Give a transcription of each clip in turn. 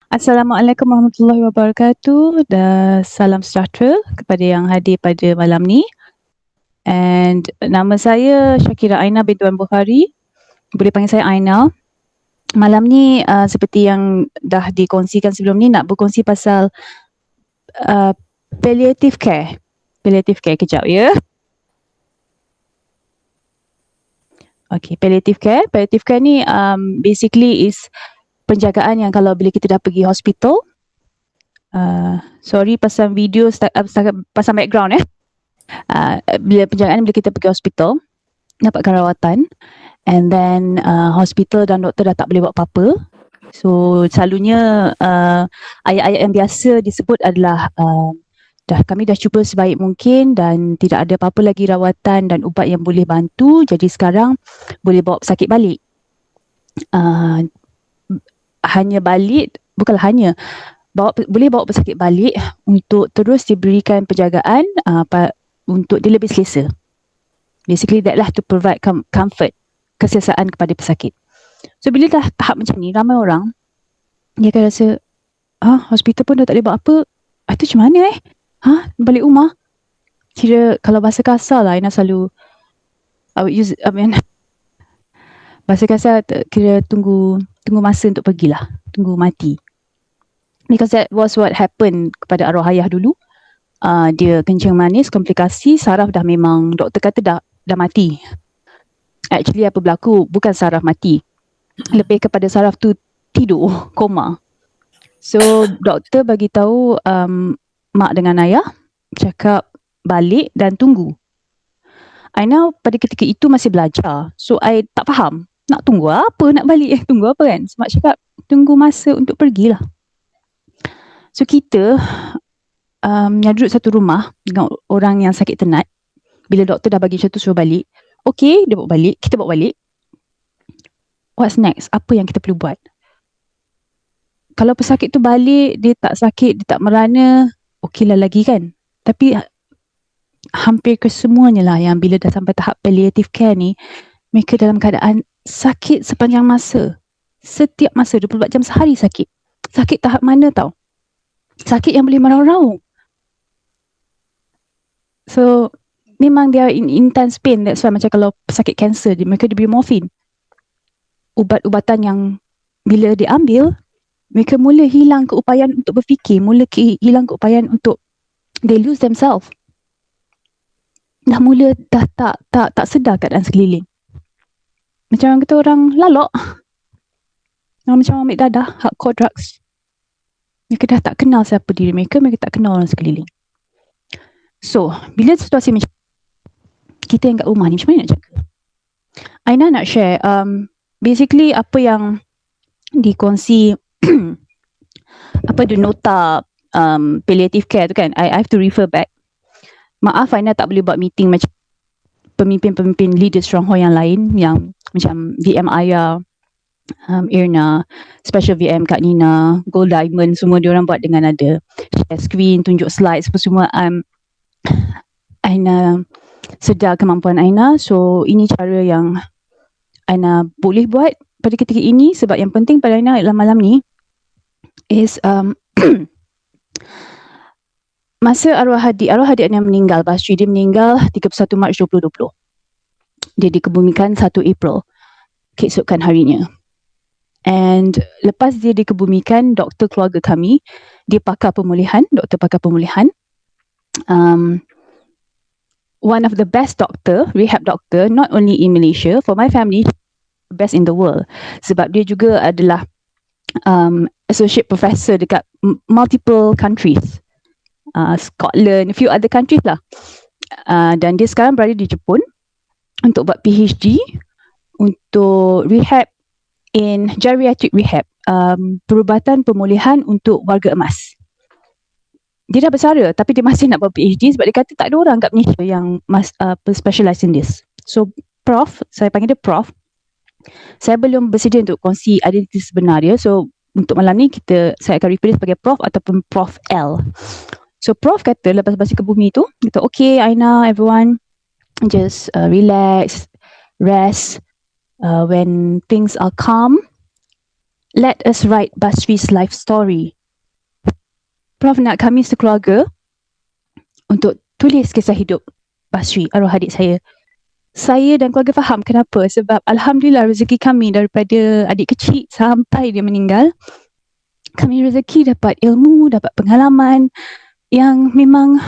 Assalamualaikum warahmatullahi wabarakatuh dan salam sejahtera kepada yang hadir pada malam ni. And nama saya Syakira Aina binti Wan Bukhari. Boleh panggil saya Aina. Malam ni seperti yang dah dikongsikan sebelum ni, nak berkongsi pasal uh, palliative care. Palliative care, kejap ya. Okay, palliative care. Palliative care ni basically is penjagaan yang kalau bila kita dah pergi hospital. Sorry pasal video pasal background bila penjagaan bila kita pergi hospital dapatkan rawatan, and then hospital dan doktor dah tak boleh buat apa-apa. So selalunya ayat-ayat yang biasa disebut adalah kami dah cuba sebaik mungkin dan tidak ada apa-apa lagi rawatan dan ubat yang boleh bantu, jadi sekarang boleh bawa pesakit balik. Hanya balik, bukanlah hanya boleh bawa pesakit balik untuk terus diberikan penjagaan untuk dia lebih selesa. Basically that lah, to provide comfort, keselesaan kepada pesakit. So bila dah tahap macam ni, ramai orang dia akan rasa hospital pun dah tak boleh buat apa, itu macam mana balik rumah. Kira kalau bahasa kasar lah, Aina selalu bahasa kasar kira tunggu masa untuk pergilah, tunggu mati. Because that was what happened kepada arwah ayah dulu. Dia kencing manis, komplikasi, saraf dah memang doktor kata dah mati. Actually apa berlaku, bukan saraf mati, lebih kepada saraf tu tidur, koma. So doktor bagi tahu mak dengan ayah, cakap balik dan tunggu. Aina pada ketika itu masih belajar, so I tak faham nak tunggu apa, nak balik tunggu apa kan. Mak cakap tunggu masa untuk pergilah. So kita duduk satu rumah dengan orang yang sakit tenat. Bila doktor dah bagi macam tu suruh balik, okay, dia bawa balik, kita bawa balik. What's next? Apa yang kita perlu buat? Kalau pesakit tu balik, dia tak sakit, dia tak merana, okey lah lagi kan. Tapi hampir kesemuanya lah yang bila dah sampai tahap palliative care ni, mereka dalam keadaan sakit sepanjang masa. Setiap masa, 24 jam sehari sakit. Sakit tahap mana tau? Sakit yang boleh merau-rau. So memang dia in intense pain. That's why macam kalau pesakit kanser, mereka diberi morfin. Ubat-ubatan yang bila diambil, mereka mula hilang keupayaan untuk berfikir, mula hilang keupayaan untuk they lose themselves. Dah mula tak sedar keadaan sekeliling. Macam orang kata orang lalok. Macam orang ambil dadah, hardcore drugs. Mereka dah tak kenal siapa diri mereka, mereka tak kenal orang sekeliling. So, bila situasi macam kita yang kat rumah ni, macam mana nak jaga? Aina nak share, basically apa yang dikongsi nota palliative care tu kan, I have to refer back. Maaf, Aina tak boleh buat meeting macam pemimpin-pemimpin leader Stronghold yang lain, yang macam VM Aya, Irna, Special VM Kak Nina, Gold Diamond, semua diorang buat dengan ada share screen, tunjuk slides, semua. Aina sedar kemampuan Aina, so ini cara yang Aina boleh buat pada ketika ini. Sebab yang penting pada Aina dalam malam ni is masa arwah Hadi Aina meninggal, Basri, dia meninggal 31 Mac 2020. Dia dikebumikan 1 April, keesokan harinya. And lepas dia dikebumikan, doktor keluarga kami, dia pakar pemulihan, doktor pakar pemulihan, one of the best doctor, rehab doctor, not only in Malaysia, for my family, best in the world. Sebab dia juga adalah associate professor dekat multiple countries, Scotland, a few other countries lah. Dan dia sekarang berada di Jepun untuk buat PhD untuk rehab in geriatric rehab, perubatan pemulihan untuk warga emas. Dia dah bersara tapi dia masih nak buat PhD sebab dia kata tak ada orang kat Malaysia yang specialize in this. So Prof, saya panggil dia Prof, saya belum bersedia untuk kongsi identiti sebenar dia. So untuk malam ni saya akan refer dia sebagai Prof ataupun Prof L. So Prof kata lepas basi ke bumi tu, kata okay Aina, everyone just relax, rest. When things are calm, Let us write Basri's life story. Prof nak kami sekeluarga untuk tulis kisah hidup Basri, arwah adik saya. Saya dan keluarga faham kenapa. Sebab Alhamdulillah rezeki kami daripada adik kecil sampai dia meninggal, kami rezeki dapat ilmu, dapat pengalaman yang memang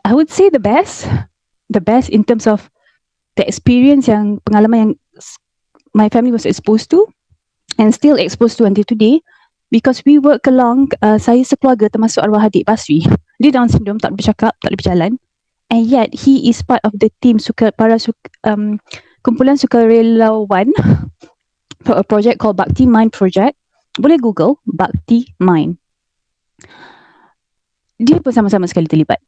I would say the best in terms of the experience, yang pengalaman yang my family was exposed to and still exposed to until today, because we work along, saya sekeluarga termasuk arwah adik Basri. Dia Down syndrome, tak boleh bercakap, tak boleh berjalan, and yet he is part of the team kumpulan sukarelawan for a project called Bhakti Mind Project. Boleh Google Bhakti Mind. Dia pun sama-sama sekali terlibat.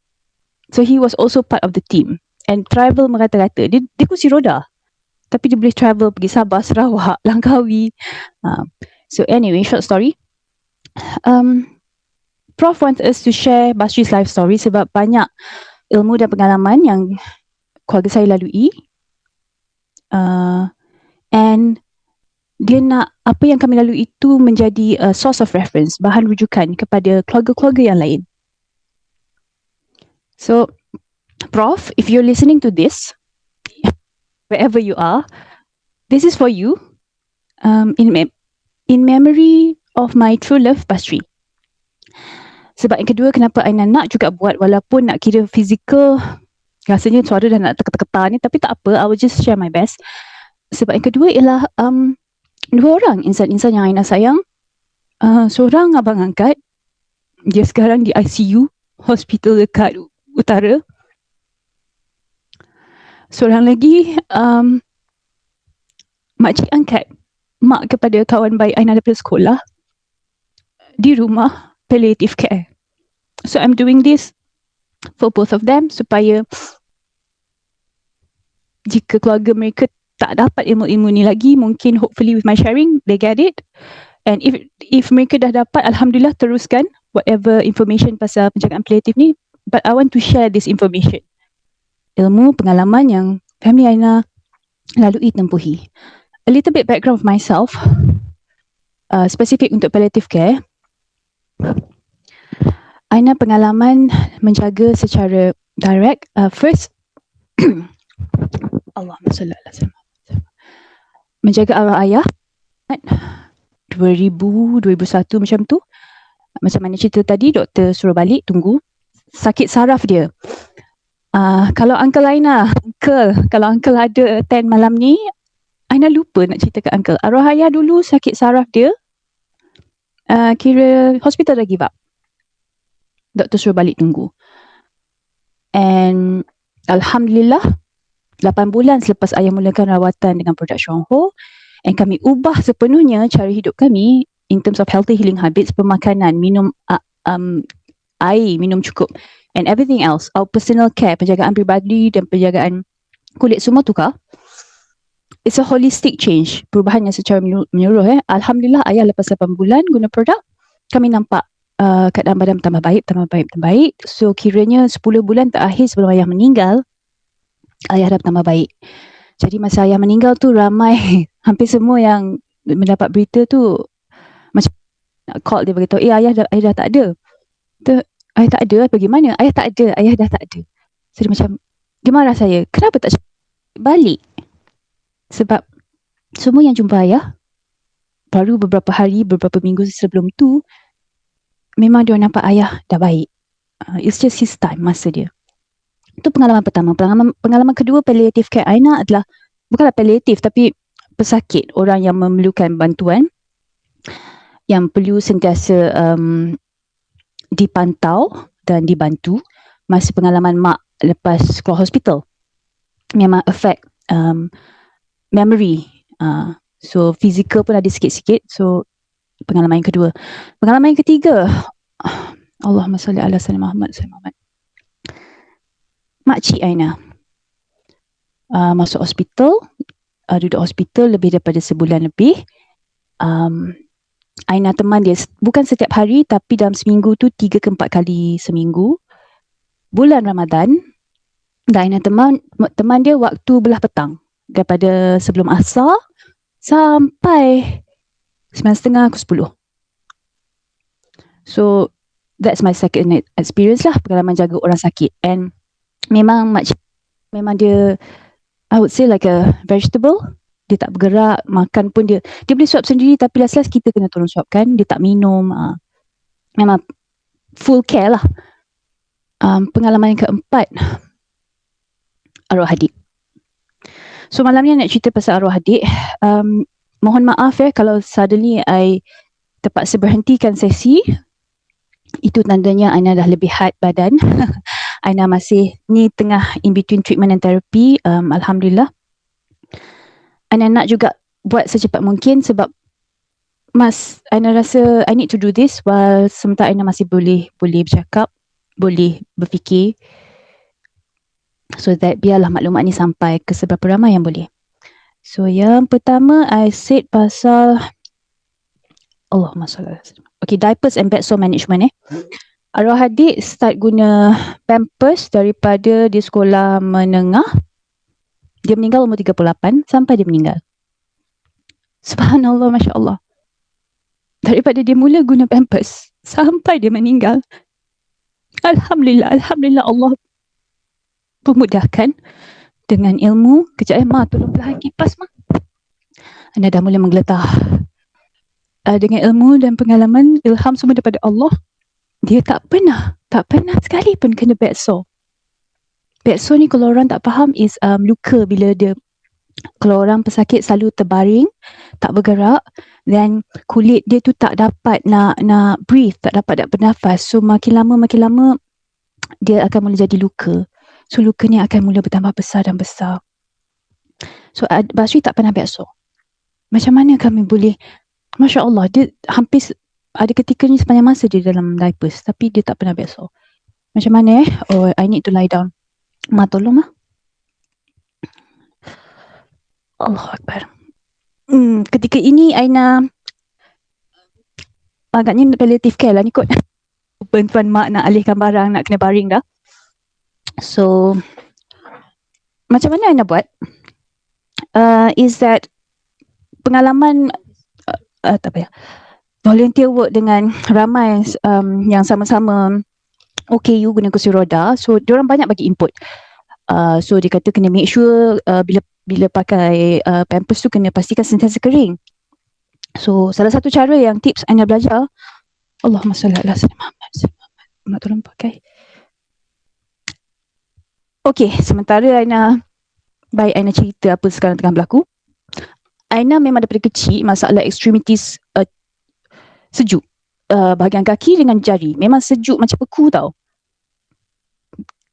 So he was also part of the team and travel merata-rata. Dia kursi roda, tapi dia boleh travel pergi Sabah, Sarawak, Langkawi. So anyway, short story. Prof wants us to share Basri's life story sebab banyak ilmu dan pengalaman yang keluarga saya lalui. And dia nak apa yang kami lalui itu menjadi a source of reference, bahan rujukan kepada keluarga-keluarga yang lain. So, Prof, if you're listening to this, wherever you are, this is for you. In memory of my true love, Basri. Sebab yang kedua, kenapa Aina nak juga buat, walaupun nak kira fizikal, rasanya suara dah nak terketar ni, tapi tak apa, I will just share my best. Sebab yang kedua ialah dua orang insan-insan yang Aina sayang. Seorang abang angkat, dia sekarang di ICU, hospital dekat utara. Seorang lagi, makcik angkat, mak kepada kawan baik Aina daripada sekolah, di rumah palliative care. So I'm doing this for both of them supaya jika keluarga mereka tak dapat ilmu-ilmu ni lagi, mungkin hopefully with my sharing they get it, and if mereka dah dapat, Alhamdulillah, teruskan whatever information pasal penjagaan palliative ni. But I want to share this information, ilmu, pengalaman yang family Aina lalui tempuhi. A little bit background of myself, spesifik untuk palliative care. Aina pengalaman menjaga secara direct, first Allahumma salli ala sayyidina, menjaga arwah ayah 2000-2001 macam tu. Macam mana cerita tadi, doktor suruh balik, tunggu. Sakit saraf dia. Kalau uncle Aina, kalau uncle ada attend malam ni, Aina lupa nak cerita ke uncle. Arwah ayah dulu sakit saraf dia, kira hospital dah give up. Doktor suruh balik tunggu. And Alhamdulillah, 8 bulan selepas ayah mulakan rawatan dengan produk Syongho, and kami ubah sepenuhnya cara hidup kami in terms of healthy healing habits, pemakanan, minum air, minum cukup, and everything else, our personal care, penjagaan peribadi dan penjagaan kulit semua tukar. It's a holistic change, perubahan yang secara menyeluruh. Alhamdulillah, ayah lepas 8 bulan guna produk, kami nampak keadaan badan tambah baik. So kiranya 10 bulan terakhir sebelum ayah meninggal, ayah dah tambah baik. Jadi masa ayah meninggal tu ramai, hampir semua yang mendapat berita tu macam call dia beritahu, ayah dah tak ada. Ayah tak ada, bagaimana? Ayah tak ada, ayah dah tak ada. So dia macam, gimana saya? Kenapa tak balik? Sebab semua yang jumpa ayah baru beberapa hari, beberapa minggu sebelum tu, memang dia nampak ayah dah baik. It's just his time, masa dia. Itu pengalaman pertama. Pengalaman kedua palliative care Aina adalah, bukanlah palliative tapi pesakit, orang yang memerlukan bantuan, yang perlu sentiasa dipantau dan dibantu. Masa pengalaman mak lepas keluar hospital, memang affect memory. So physical pun ada sikit-sikit. So pengalaman yang kedua. Pengalaman yang ketiga, Allahumma salli ala sayyidina Muhammad. Makcik Aina masuk hospital, duduk hospital lebih daripada sebulan lebih. Aina teman dia, bukan setiap hari tapi dalam seminggu tu 3 ke 4 kali seminggu. Bulan Ramadan, dan Aina teman dia waktu belah petang, daripada sebelum asar sampai 9:30 ke 10. So that's my second experience lah, pengalaman jaga orang sakit. And memang dia, I would say like a vegetable. Dia tak bergerak, makan pun dia boleh suap sendiri, tapi last kita kena tolong suapkan. Dia tak minum. Memang full care lah. Pengalaman yang keempat, arwah adik. So malam ni nak cerita pasal arwah adik. Mohon maaf kalau suddenly I terpaksa berhentikan sesi. Itu tandanya Aina dah lebih had badan. Aina masih ni tengah in between treatment and therapy. Alhamdulillah. Aina nak juga buat secepat mungkin sebab Aina rasa I need to do this while sementara Aina masih boleh bercakap, boleh berfikir. So that biarlah maklumat ni sampai ke seberapa ramai yang boleh. So yang pertama I said pasal Allahumma salli ala sayyidina. Okay, diapers and bed sore management. Arwah adik start guna pampers daripada dia sekolah menengah. Dia meninggal umur 38 sampai dia meninggal. Subhanallah, Masya Allah. Daripada dia mula guna pampers sampai dia meninggal. Alhamdulillah Allah pemudahkan dengan ilmu. Kejap Ma, tolong perlahan kipas Ma. Anda dah mula menggeletar. Dengan ilmu dan pengalaman, ilham semua daripada Allah, dia tak pernah sekali pun kena bed sore. Bed sore ni kalau orang tak faham is luka bila dia, kalau orang pesakit selalu terbaring, tak bergerak, dan kulit dia tu tak dapat nak breathe, tak dapat nak bernafas. So makin lama dia akan mula jadi luka. So luka ni akan mula bertambah besar dan besar. So Basri tak pernah bed sore. Macam mana kami boleh, Masya Allah, dia hampir ada ketika ni sepanjang masa dia dalam diapers, tapi dia tak pernah bed sore. Macam mana Oh, I need to lie down. Ma, tolong Ma. Allahu Akbar. Ketika ini Aina agaknya palliative care lah ni kot. Bantuan mak nak alihkan barang, nak kena baring dah. So macam mana Aina buat? Is that pengalaman tak payah. Volunteer work dengan ramai yang sama-sama OKU guna kursi roda. So diorang banyak bagi input. So dia kata kena make sure bila pakai pampers tu kena pastikan sentiasa kering. So salah satu cara yang tips Aina belajar, Allahumma salli ala sayyidina Muhammad. Mak tolong pakai. Okay, sementara Aina cerita apa sekarang tengah berlaku. Aina memang daripada kecil masalah extremities sejuk. Bahagian kaki dengan jari memang sejuk macam beku tau.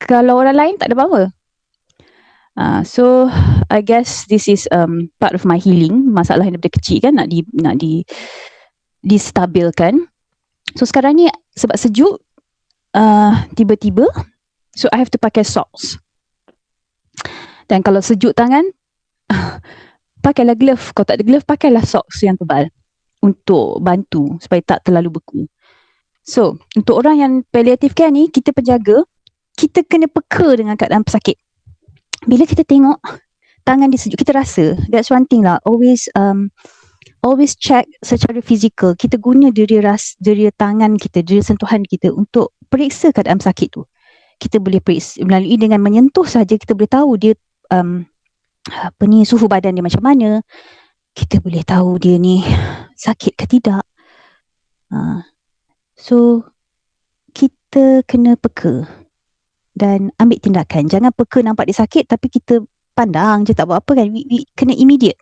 Kalau orang lain tak ada apa-apa. So I guess this is part of my healing. Masalah yang daripada kecil kan nak distabilkan. So sekarang ni sebab sejuk, tiba-tiba so I have to pakai socks. Dan kalau sejuk tangan, pakailah glove. Kalau tak ada glove, pakailah socks yang tebal untuk bantu supaya tak terlalu beku. So untuk orang yang palliative care ni, kita penjaga, kita kena peka dengan keadaan pesakit. Bila kita tengok tangan dia sejuk, kita rasa. That's one thing lah. Always check secara fizikal. Kita guna deria tangan kita, deria sentuhan kita untuk periksa keadaan pesakit tu. Kita boleh periksa melalui dengan menyentuh saja, kita boleh tahu dia suhu badan dia macam mana. Kita boleh tahu dia ni sakit ke tidak. So kita kena peka dan ambil tindakan. Jangan peka nampak dia sakit tapi kita pandang je tak buat apa kan. We kena immediate.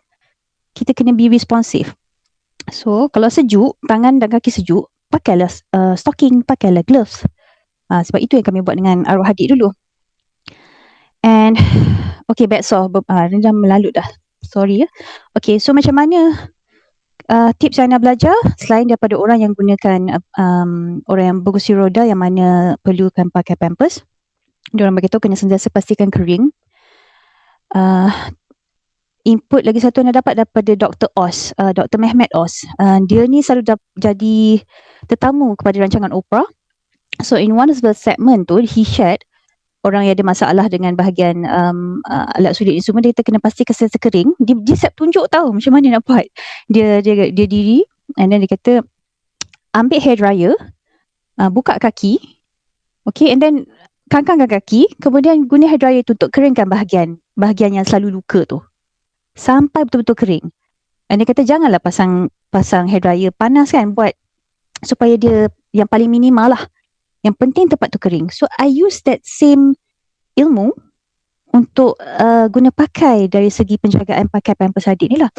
Kita kena be responsive. So kalau sejuk, tangan dan kaki sejuk, pakailah stocking, pakailah gloves. Sebab itu yang kami buat dengan arwah adik dulu. And okay, bed sore dah melalut dah. Sorry ya. Okay, so macam mana tips yang Aina belajar selain daripada orang yang gunakan orang yang berkursi roda yang mana perlukan pakai pampers. Diorang beritahu kena sentiasa pastikan kering. Input lagi satu yang dapat daripada Dr. Oz, Dr. Mehmet Oz. Dia ni selalu jadi tetamu kepada rancangan opera. So in one of the segment tu, he shared orang yang ada masalah dengan bahagian alat sulit ni semua, dia kata kena pastikan sentiasa kering. Dia siap tunjuk tahu macam mana nak buat. Dia diri, and then dia kata ambil hair dryer, buka kaki, okay, and then kangkangkan kaki, kemudian guna hair dryer tu untuk keringkan bahagian yang selalu luka tu sampai betul-betul kering. And dia kata janganlah pasang hair dryer panas kan, buat supaya dia yang paling minimal lah. Yang penting tempat tu kering. So I use that same ilmu untuk guna pakai dari segi penjagaan pakai pampers adik ni lah.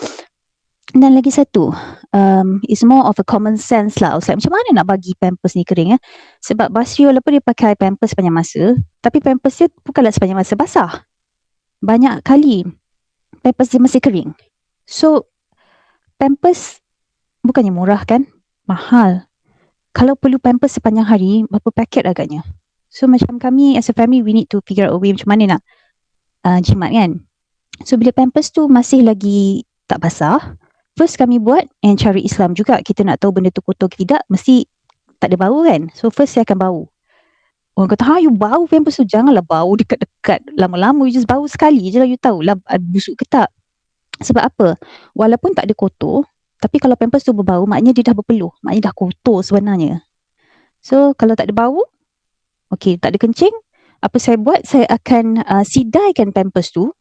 Dan lagi satu, it's more of a common sense lah. I was like, macam mana nak bagi pampers ni kering Sebab Basri walaupun dia pakai pampers sepanjang masa, tapi pampers dia bukanlah sepanjang masa basah. Banyak kali pampers dia masih kering. So pampers bukannya murah kan, mahal. Kalau perlu pampers sepanjang hari, berapa paket agaknya. So macam kami as a family, we need to figure out a way macam mana nak jimat kan. So bila pampers tu masih lagi tak basah, first kami buat, and cara Islam juga, kita nak tahu benda tu kotor ke tidak, mesti tak ada bau kan. So first saya akan bau. Orang kata, you bau pampers tu, janganlah bau dekat-dekat. Lama-lama you just bau sekali je lah, you tahu lah busuk ke tak. Sebab apa? Walaupun tak ada kotor, tapi kalau pampers tu berbau, maknanya dia dah berpeluh. Maknanya dah kotor sebenarnya. So, kalau tak ada bau, okay, tak ada kencing, apa saya buat? Saya akan sidaikan pampers tu,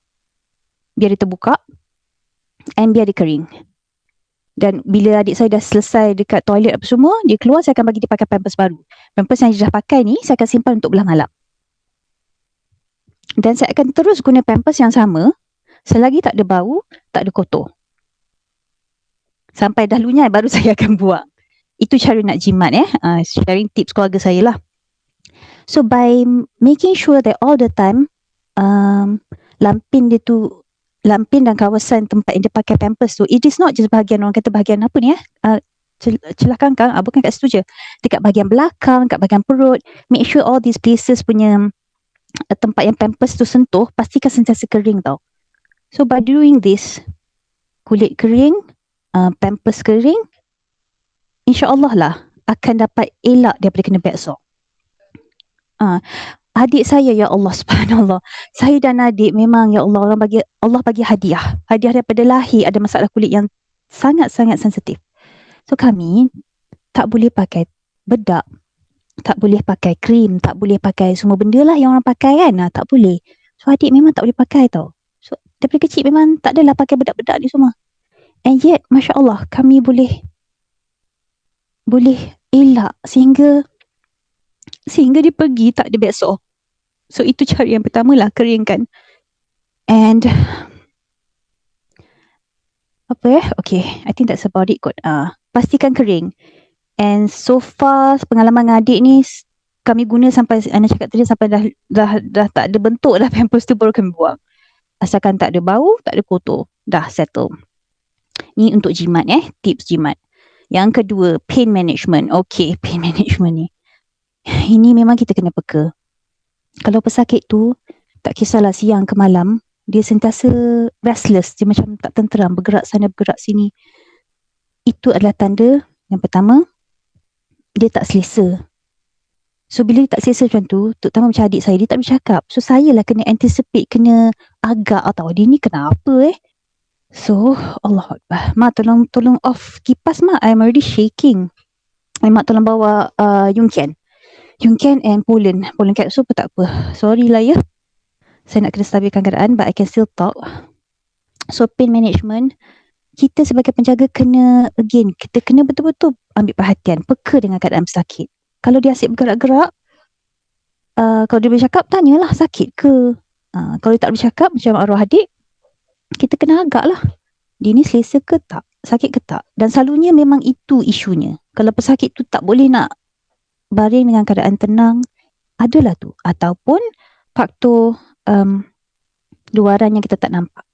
biar dia terbuka, and biar dia kering. Dan bila adik saya dah selesai dekat toilet apa semua, dia keluar, saya akan bagi dia pakai pampers baru. Pampers yang dia dah pakai ni, saya akan simpan untuk belah malam. Dan saya akan terus guna pampers yang sama, selagi tak ada bau, tak ada kotor. Sampai dah lunyai baru saya akan buang. Itu cara nak jimat sharing tips keluarga saya lah. So by making sure that all the time lampin dan kawasan tempat yang dia pakai pampers tu, it is not just bahagian, orang kata bahagian apa ni celah kangkang, bukan kat situ je, dekat bahagian belakang, kat bahagian perut. Make sure all these places punya tempat yang pampers tu sentuh, pastikan sentiasa kering tau. So by doing this, kulit kering, pampers kering, insya-Allah lah akan dapat elak daripada kena bed sore. Adik saya, ya Allah, subhanallah, saya dan adik memang, ya Allah, Allah bagi hadiah daripada lahir ada masalah kulit yang sangat-sangat sensitif. So kami tak boleh pakai bedak, tak boleh pakai krim, tak boleh pakai semua benda lah yang orang pakai kan, tak boleh. So adik memang tak boleh pakai tau. So daripada kecil memang tak adalah pakai bedak-bedak ni semua. And yet, Masya Allah, kami boleh elak sehingga dia pergi tak ada bed sore. So itu cara yang pertama lah, keringkan. And okay, I think that's about it kot. Pastikan kering. And so far pengalaman dengan adik ni, kami guna sampai, Ana cakap tadi, sampai dah tak ada bentuk dah pampers tu, baru kami buang. Asalkan tak ada bau, tak ada kotor, dah settle. Ni untuk jimat tips jimat. Yang kedua, pain management. Okay, pain management ni, ini memang kita kena peka. Kalau pesakit tu, tak kisahlah siang ke malam, dia sentiasa restless, dia macam tak tenteram, bergerak sana bergerak sini. Itu adalah tanda yang pertama, dia tak selesa. So bila dia tak selesa macam tu, terutama macam adik saya, dia tak boleh cakap. So saya lah kena anticipate, kena agak atau dia ni kenapa So, Allah Akbar. Mak tolong off kipas mak. I'm already shaking. Mak tolong bawa Yungken and pollen capsule pun tak apa. Sorry lah ya. Saya nak kena stabilkan keadaan, but I can still talk. So, pain management. Kita sebagai penjaga kena, again, kita kena betul-betul ambil perhatian. Peka dengan keadaan pesakit. Kalau dia asyik bergerak-gerak, kalau dia boleh cakap, tanyalah sakit ke. Kalau dia tak boleh cakap, macam arwah adik, kita kena agak lah. Dia ni selesa ke tak? Sakit ke tak? Dan selalunya memang itu isunya. Kalau pesakit tu tak boleh nak baring dengan keadaan tenang, adalah tu. Ataupun faktor luaran yang kita tak nampak.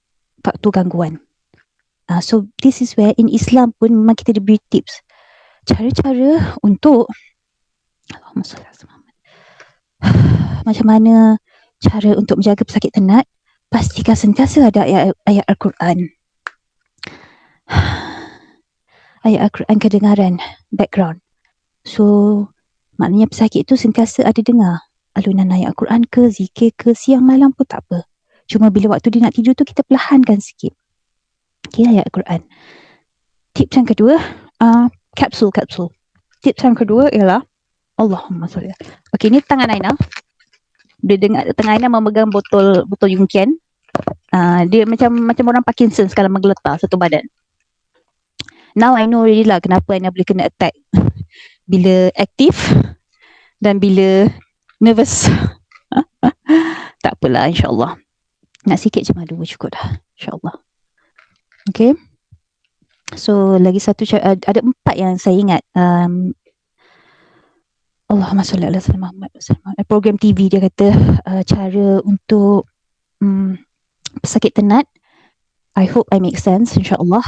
Faktor gangguan. So this is where in Islam pun memang kita diberi tips. Cara-cara untuk macam mana cara untuk menjaga pesakit tenat. Pastikan sentiasa ada ayat Al-Quran. Ayat Al-Quran kedengaran, background. So, maknanya pesakit itu sentiasa ada dengar. alunan ayat Al-Quran ke, zikir ke, siang malam pun tak apa. Cuma bila waktu dia nak tidur tu kita perlahankan sikit. Okay, ayat Al-Quran. Tips yang kedua, kapsul. Tips yang kedua ialah Allahumma salli. Okay, ni tangan Aina. Dia dengar tangan Aina memegang botol Yungkian. Dia macam orang Parkinson kalau menggeletar satu badan. Now I know already lah kenapa Aina boleh kena attack bila aktif dan bila nervous. Tak apalah, insyaAllah. Nak sikit je madu cukup dah, insyaAllah. Okay. So lagi satu, ada 4 yang saya ingat. Allahumma salli ala sayyidina Muhammad. Program TV dia kata cara untuk pesakit tenat. I hope I make sense, insyaAllah.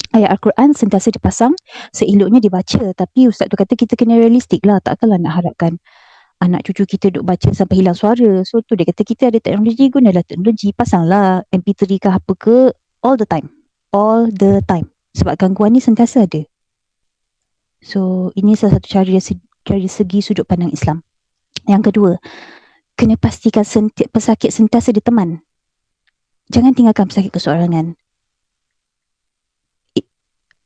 Ayat Al-Quran sentiasa dipasang, seeloknya dibaca. Tapi ustaz tu kata kita kena realistik lah. Takkanlah nak harapkan anak cucu kita duk baca sampai hilang suara. So tu dia kata kita ada teknologi, gunalah teknologi. Pasanglah MP3 ke apa ke, all the time. Sebab gangguan ni sentiasa ada. So ini salah satu cara dari segi sudut pandang Islam. Yang kedua, kena pastikan pesakit sentiasa diteman. Jangan tinggalkan pesakit keseorangan.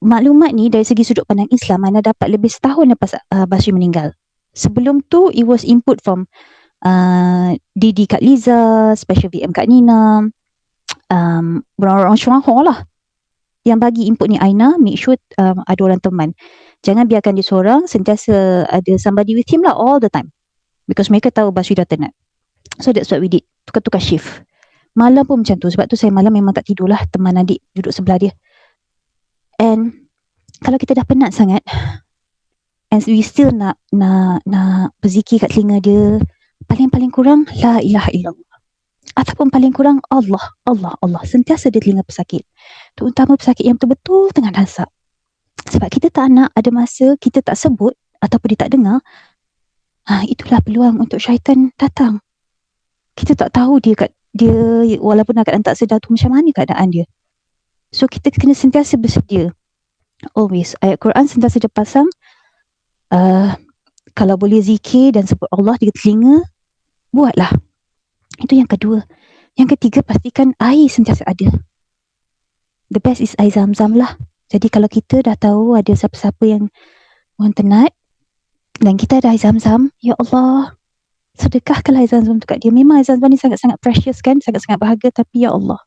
Maklumat ni dari segi sudut pandang Islam, Ana dapat lebih setahun lepas Bashir meninggal. Sebelum tu, it was input from Didi Kak Liza, Special VM Kak Nina, orang-orang Syuaho lah yang bagi input ni. Aina, make sure ada orang teman. Jangan biarkan dia seorang, sentiasa ada somebody with him lah all the time. Because mereka tahu Bashir dah tenat. So that's what we did. Tukar-tukar shift. Malam pun macam tu. Sebab tu saya malam memang tak tidur lah. Teman adik duduk sebelah dia. And kalau kita dah penat sangat, and we still nak berzikir kat telinga dia, paling kurang la ilaha illallah, ataupun paling kurang Allah. Sentiasa di telinga pesakit, terutama pesakit yang betul-betul tengah nasab. Sebab kita tak nak ada masa kita tak sebut ataupun dia tak dengar. Itulah peluang untuk syaitan datang. Kita tak tahu dia walaupun keadaan tak sedar tu macam mana keadaan dia. So kita kena sentiasa bersedia. Always. Ayat Quran sentiasa dipasang. Kalau boleh zikir dan sebut Allah di telinga, buatlah. Itu yang kedua. Yang ketiga, pastikan air sentiasa ada. The best is air Zam-Zam lah. Jadi kalau kita dah tahu ada siapa-siapa yang orang tenat dan kita ada air Zam-Zam, ya Allah, sedekahkanlah air Zam-Zam tu kat dia. Memang air Zam-Zam ni sangat-sangat precious kan, sangat-sangat berharga, tapi ya Allah,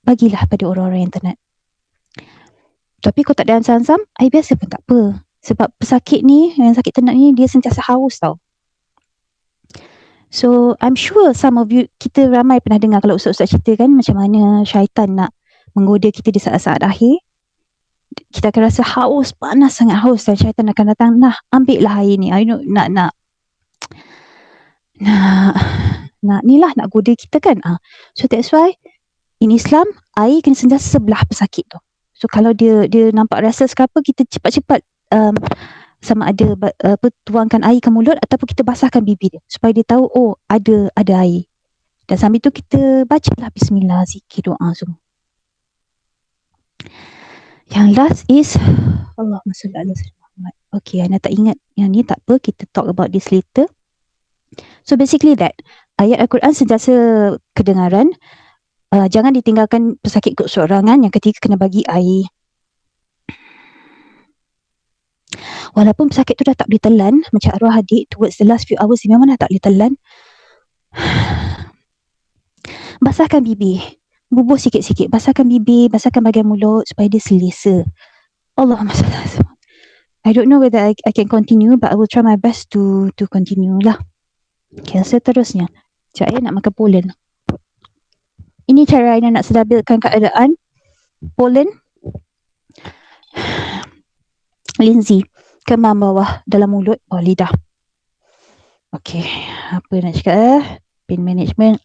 bagilah pada orang-orang yang tenat. Tapi kalau tak ada air Zam-Zam, air biasa pun tak apa. Sebab pesakit ni, yang sakit tenat ni, dia sentiasa haus tau. So, I'm sure some of you, kita ramai pernah dengar kalau ustaz-ustaz cerita kan, macam mana syaitan nak menggoda kita di saat-saat akhir. Kita akan rasa haus, panas sangat haus, dan syaitan akan datang, nah, ambil lah air ni. I know, nak goda kita kan. So, that's why, in Islam, air kena sentiasa sebelah pesakit tu. So, kalau dia nampak rasa sekapa, kita cepat-cepat sama ada tuangkan air ke mulut ataupun kita basahkan bibir dia supaya dia tahu ada air. Dan sambil tu kita bacalah bismillah, zikir, doa semua. Yang last is Allahumma salli ala sayyidina Muhammad. Okay, Ana tak ingat yang ni, tak apa, kita talk about this later. So basically that ayat Al-Quran sentiasa kedengaran. Jangan ditinggalkan pesakit keseorangan. Yang ketiga, kena bagi air. Walaupun pesakit tu dah tak boleh telan, macam arwah adik towards the last few hours memang dah tak boleh telan, basahkan bibir, bubuh sikit-sikit, basahkan bibir, basahkan bahagian mulut supaya dia selesa. Allahumma salli ala sayyidina. I don't know whether I can continue, but I will try my best to continue lah. Okay, seterusnya, saya nak makan pollen. Ini cara Aina nak stabilkan keadaan pollen. Lindsay, kemam bawah dalam mulut, bawah lidah. Okay, apa nak cakap pain management.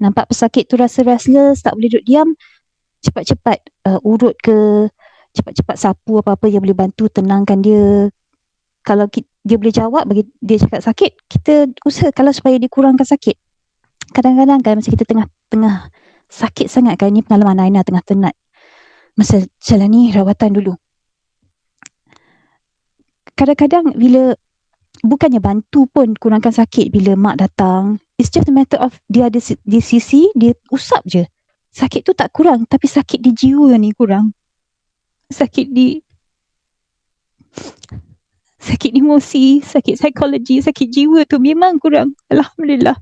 Nampak pesakit tu rasa restless, tak boleh duduk diam, cepat-cepat urut ke, cepat-cepat sapu apa-apa yang boleh bantu tenangkan dia. Kalau dia boleh jawab bagi dia cakap sakit, kita usahakanlah supaya dia kurangkan sakit. Kadang-kadang kan masa kita tengah sakit sangat kan, ni pengalaman Aina tengah tenat masa jalani rawatan dulu. Kadang-kadang bila bukannya bantu pun kurangkan sakit bila mak datang. It's just a matter of dia ada di sisi, dia usap je. Sakit tu tak kurang, tapi sakit di jiwa ni kurang. Sakit di emosi, sakit psikologi, sakit jiwa tu memang kurang. Alhamdulillah.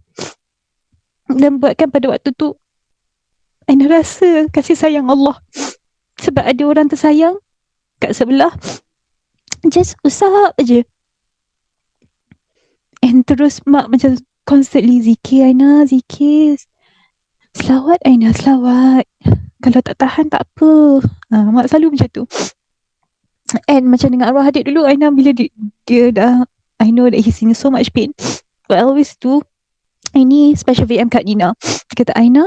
Dan buatkan pada waktu tu Aina rasa kasih sayang Allah. Sebab ada orang tersayang kat sebelah, just usap aje. And terus mak macam constantly zikir, Aina zikir. Selawat Aina, selawat. Kalau tak tahan tak apa. Mak selalu macam tu. And macam dengan arwah adik dulu, Aina bila dia dah, I know that he's in so much pain. But I always do, ini special VM kat Nina. Dia kata, Aina,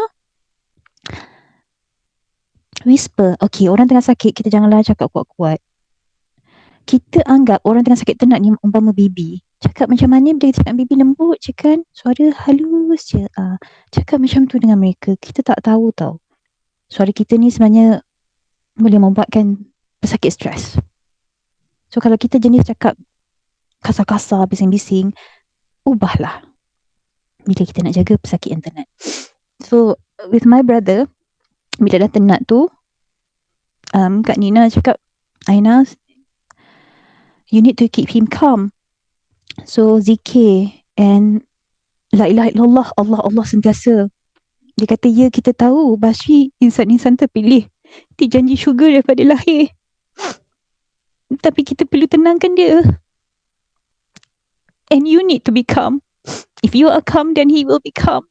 whisper. Okay, orang tengah sakit, kita janganlah cakap kuat-kuat. Kita anggap orang tengah sakit tenat ni umpama baby. Cakap macam mana bila kita cakap baby lembut je kan. Suara halus je. Cakap macam tu dengan mereka. Kita tak tahu tau. Suara kita ni sebenarnya boleh membuatkan pesakit stres. So kalau kita jenis cakap kasar-kasar, bising-bising, ubahlah. Bila kita nak jaga pesakit yang tenat. So with my brother, bila dah tenat tu, Kak Nina cakap, Aina, you need to keep him calm. So zikir and la ilaha illallah, Allah sentiasa. Dia kata, ya kita tahu Basri insan-insan terpilih, dijanji syurga daripada lahir, tapi kita perlu tenangkan dia. And you need to be calm. If you are calm, then he will be calm.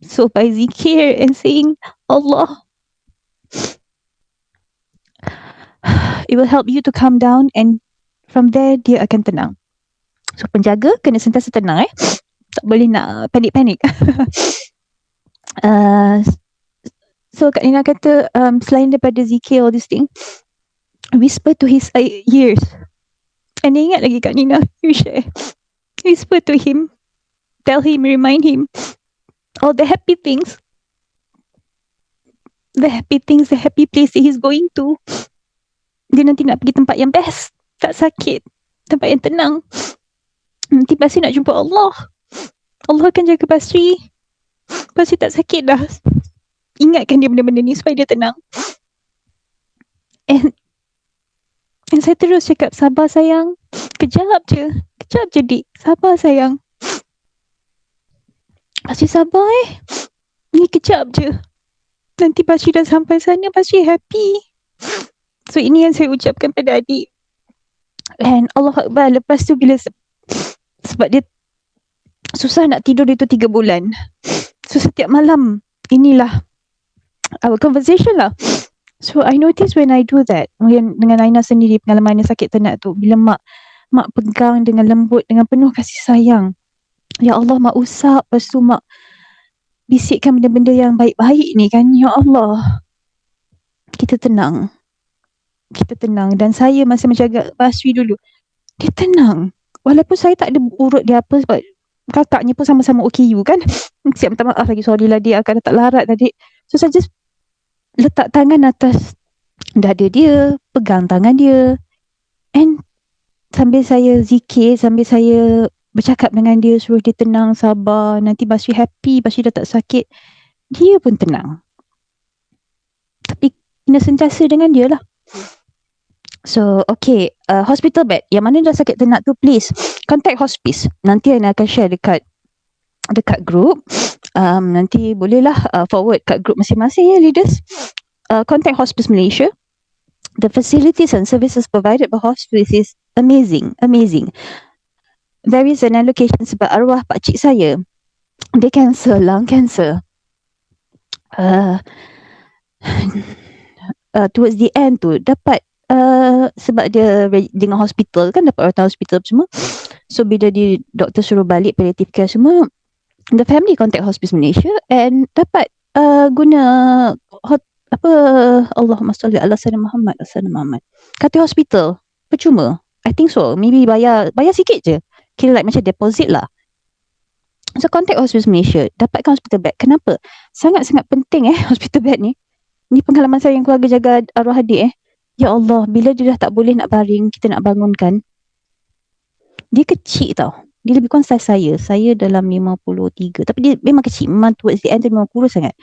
So by zikir and saying Allah, it will help you to calm down, and from there dia akan tenang. So penjaga kena sentiasa tenang tak boleh nak panik-panik. So Kak Nina kata, selain daripada zikir all this thing, whisper to his ears. And ingat lagi Kak Nina, you share, whisper to him, tell him, remind him all the happy things, the happy place that he's going to. Dia nanti nak pergi tempat yang best, tak sakit, tempat yang tenang. Nanti Basri nak jumpa Allah. Allah akan jaga Basri. Basri tak sakit dah. Ingatkan dia benda-benda ni supaya dia tenang. And saya terus cakap, sabar sayang. Kejap je dik. Sabar sayang. Basri sabar Ni kejap je. Nanti Basri dah sampai sana, Basri happy. So ini yang saya ucapkan pada adik. And Allah Akbar, lepas tu bila sebab dia susah nak tidur itu 3 bulan. So setiap malam inilah our conversation lah. So I notice when I do that, dengan Aina sendiri, pengalaman yang sakit tenat tu, bila mak pegang dengan lembut, dengan penuh kasih sayang. Ya Allah, mak usap, lepas tu mak bisikkan benda-benda yang baik-baik ni kan. Ya Allah, kita tenang. Dan saya masih menjaga Basri dulu. Dia tenang. Walaupun saya tak ada urut dia apa, sebab kakaknya pun sama-sama OKU kan. Siap minta maaf lagi, sorry lah dia akan tak larat tadi. So saya just letak tangan atas dada dia, pegang tangan dia, and sambil saya zikir, sambil saya bercakap dengan dia, suruh dia tenang, sabar, nanti Basri happy, Basri dah tak sakit, dia pun tenang. Tapi kena sentiasa dengan dia lah. So okay, hospital bed, yang mana dah sakit tenat tu, please contact hospice. Nanti Aina akan share dekat group. Nanti bolehlah forward kat group masing-masing ya leaders. Contact Hospice Malaysia. The facilities and services provided by hospice is amazing. There is an allocation sebab arwah pakcik saya, dia cancer, lung cancer. Towards the end tu dapat sebab dia dengan hospital kan, dapat rawatan hospital semua. So bila doktor suruh balik palliative care semua, the family contact Hospice Malaysia and dapat guna Allahumma salli ala sayyidina Muhammad. Kata hospital percuma. I think so. Maybe bayar sikit je. Kira like macam deposit lah. So contact Hospice Malaysia, dapatkan hospital bed. Kenapa? Sangat-sangat penting hospital bed ni. Ni pengalaman saya yang keluarga jaga arwah adik Ya Allah, bila dia dah tak boleh nak baring, kita nak bangunkan. Dia kecil tau. Dia lebih kurang size saya. Saya dalam 53. Tapi dia memang kecil. Memang towards the end tu memang kurus sangat.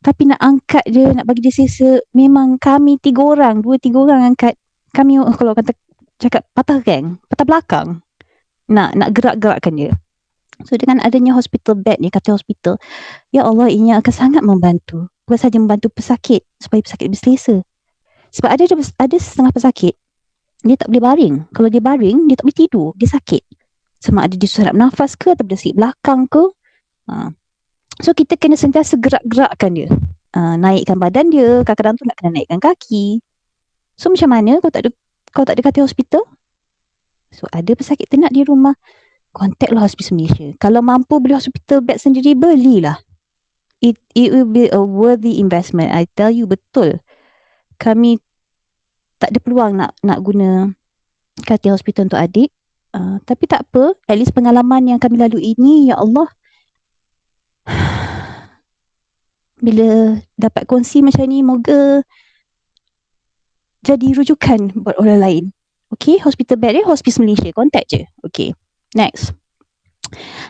Tapi nak angkat dia, nak bagi dia selesa, memang kami 3 orang, 2-3 orang angkat. Kami kalau kata cakap patah gang, patah belakang. Nak gerak-gerakkan dia. So dengan adanya hospital bed ni, katil hospital, ya Allah, ini akan sangat membantu. Bukan saja membantu pesakit supaya pesakit lebih selesa. Sebab ada setengah pesakit dia tak boleh baring. Kalau dia baring, dia tak boleh tidur, dia sakit. Sama ada dia susah nak bernafas ke, atau dia sakit belakang ke. So kita kena sentiasa gerak-gerakkan dia. Naikkan badan dia, kadang-kadang tu nak kena naikkan kaki. So macam mana kalau tak ada katil hospital? So ada pesakit ternak di rumah, contact lah Hospice Malaysia. Kalau mampu beli hospital bed sendiri, belilah. It will be a worthy investment. I tell you betul. Kami tak ada peluang nak guna katil hospital untuk adik. Tapi tak apa. At least pengalaman yang kami lalui ini, ya Allah, bila dapat kongsi macam ni, moga jadi rujukan buat orang lain. Okay, hospital bed Hospice Malaysia. Contact je. Okay, next.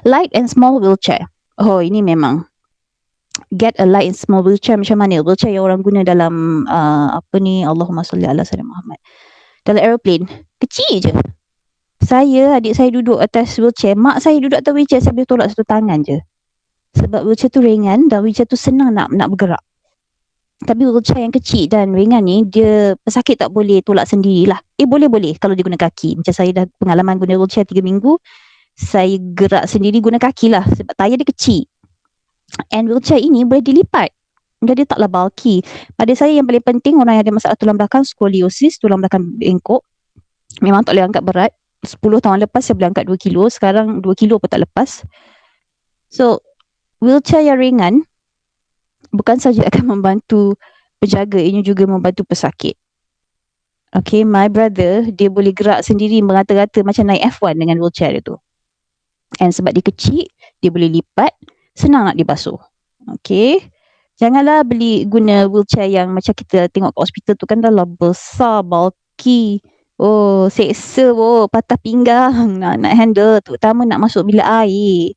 Light and small wheelchair. Oh, ini memang. Get a light and small wheelchair macam mana? Wheelchair yang orang guna dalam Allahumma salli ala sayyidina Muhammad. Dalam aeroplane. Kecil je. Adik saya duduk atas wheelchair. Mak saya duduk atas wheelchair, saya boleh tolak satu tangan je. Sebab wheelchair tu ringan dan wheelchair tu senang nak bergerak. Tapi wheelchair yang kecil dan ringan ni, dia pesakit tak boleh tolak sendirilah. Boleh kalau dia guna kaki. Macam saya dah pengalaman guna wheelchair 3 minggu, saya gerak sendiri guna kaki lah. Sebab tayar dia kecil. And wheelchair ini boleh dilipat. Jadi taklah bulky. Pada saya yang paling penting, orang yang ada masalah tulang belakang, skoliosis, tulang belakang bengkok, memang tak boleh angkat berat. 10 tahun lepas saya boleh angkat 2 kilo. Sekarang 2 kilo pun tak lepas. So, wheelchair yang ringan bukan saja akan membantu penjaga, ini juga membantu pesakit. Okay, my brother, dia boleh gerak sendiri merata-rata macam naik F1 dengan wheelchair dia tu. And sebab dia kecil, dia boleh lipat, senang nak dibasuh. Okay, janganlah guna wheelchair yang macam kita tengok kat hospital tu kan, dah lah besar, bulky. Oh, seksa, patah pinggang nak handle, terutama nak masuk bilik air.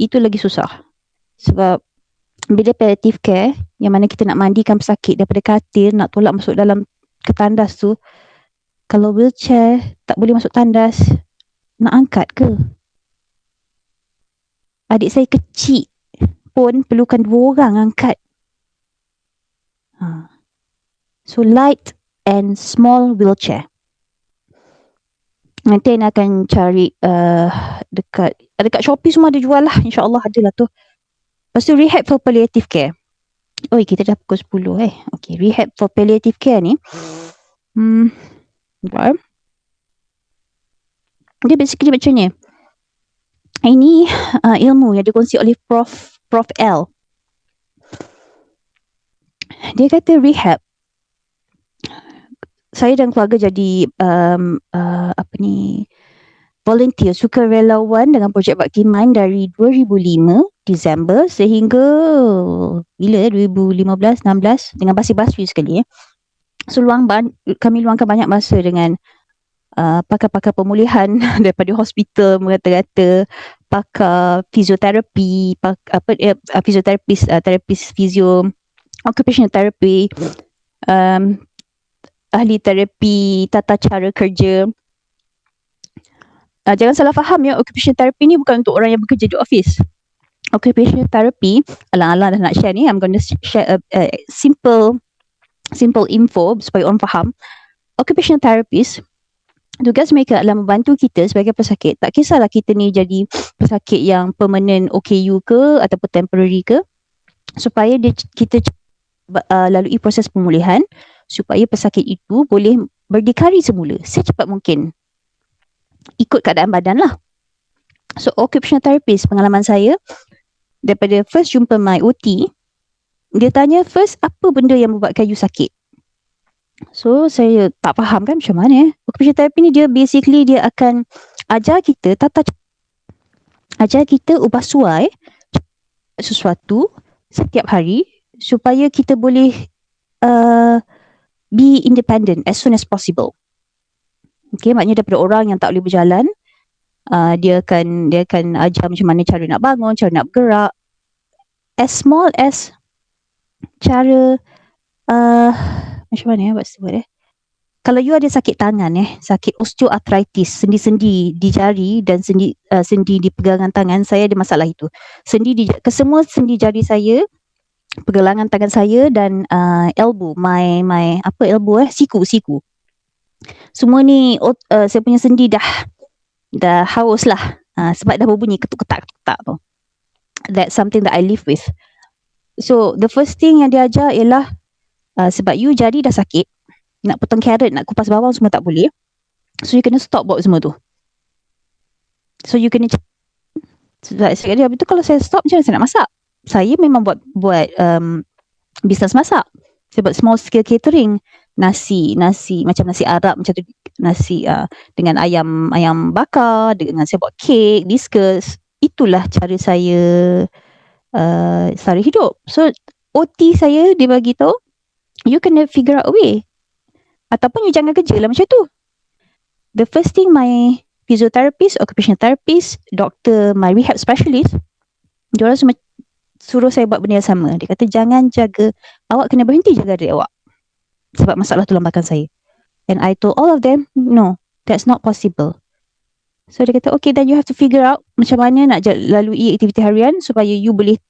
Itu lagi susah. Sebab bila palliative care, yang mana kita nak mandikan pesakit daripada katil, nak tolak masuk dalam ke tandas tu, kalau wheelchair tak boleh masuk tandas, nak angkat ke? Adik saya kecil pun perlukan 2 orang angkat. So light and small wheelchair. Nanti Aina akan cari dekat Shopee semua ada jual lah. InsyaAllah ada lah tu. Lepas tu rehab for palliative care. Kita dah pukul 10 Okay, rehab for palliative care ni. Dia basically macam ni. Ini ilmu yang dikongsi oleh Prof L. Dia kata rehab, saya dan keluarga jadi volunteer, sukarelawan dengan projek Bakti Mind dari 2005 Disember sehingga 2015-16 dengan basi-basi sekali. So kami luangkan banyak masa dengan pakar-pakar pemulihan daripada hospital merata-rata, pakar fisioterapi, terapis fizio, occupational therapy, ahli terapi tata cara kerja. Jangan salah faham ya, occupational therapy ni bukan untuk orang yang bekerja di office. Occupational therapy, alang-alang dah nak share ni, I'm going to share a simple info supaya orang faham. Occupational therapist, tugas mereka adalah membantu kita sebagai pesakit. Tak kisahlah kita ni jadi pesakit yang permanent OKU ke ataupun temporary ke, supaya kita lalui proses pemulihan supaya pesakit itu boleh berdikari semula secepat mungkin. Ikut keadaan badan lah. So occupational therapist, pengalaman saya daripada first jumpa my OT, dia tanya first, apa benda yang membuatkan you sakit? So saya tak faham kan macam mana. Occupational therapy ni dia basically dia akan ajar kita ubah suai sesuatu setiap hari supaya kita boleh be independent as soon as possible. Okay, maknanya daripada orang yang tak boleh berjalan, Dia akan ajar macam mana cara nak bangun, cara nak bergerak. As small as cara macam mana what's the word kalau you ada sakit tangan sakit osteoarthritis, sendi-sendi di jari dan sendi di pergelangan tangan, saya ada masalah itu. Kesemua sendi jari saya, pergelangan tangan saya dan elbow, my elbow siku. Semua ni saya punya sendi dah haus lah. Sebab dah berbunyi ketuk-ketak tu. That's something that I live with. So the first thing yang dia ajar ialah sebab you jari dah sakit, nak potong carrot, nak kupas bawang semua tak boleh. So you kena stop buat semua tu. So you kena sebab saya kata, habis tu kalau saya stop macam mana saya nak masak? Saya memang buat bisnes masak. Saya buat small scale catering. Nasi macam nasi Arab macam tu, nasi dengan ayam bakar, dengan saya buat kek, diskus. Itulah cara saya sehari hidup. So OT saya dia bagi tahu, you kena figure out a way. Ataupun you jangan kerja lah macam tu. The first thing my physiotherapist, occupational therapist, doktor, my rehab specialist, diorang semua suruh saya buat benda yang sama. Dia kata jangan awak kena berhenti jaga diri awak sebab masalah tulang belakang saya. And I told all of them, no, that's not possible. So dia kata okay, then you have to figure out macam mana nak lalui aktiviti harian supaya you boleh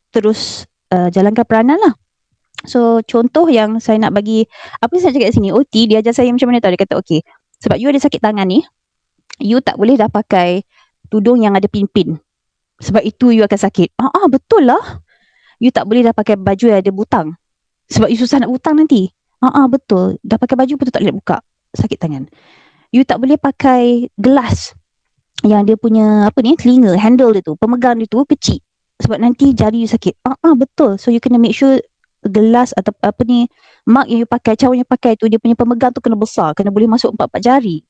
terus jalankan peranan lah. So contoh yang saya nak bagi, apa yang saya cakap kat sini, OT dia ajar saya macam mana tahu. Dia kata okay, sebab you ada sakit tangan ni, you tak boleh dah pakai tudung yang ada pin-pin. Sebab itu you akan sakit. Betul lah. You tak boleh dah pakai baju yang ada butang. Sebab you susah nak butang nanti. Betul. Dah pakai baju betul tak boleh buka. Sakit tangan. You tak boleh pakai gelas yang dia punya telinga, handle dia tu, pemegang dia tu kecil. Sebab nanti jari you sakit. Betul. So you kena make sure gelas atau mug yang you pakai, cawan yang pakai tu, dia punya pemegang tu kena besar, kena boleh masuk 4 jari.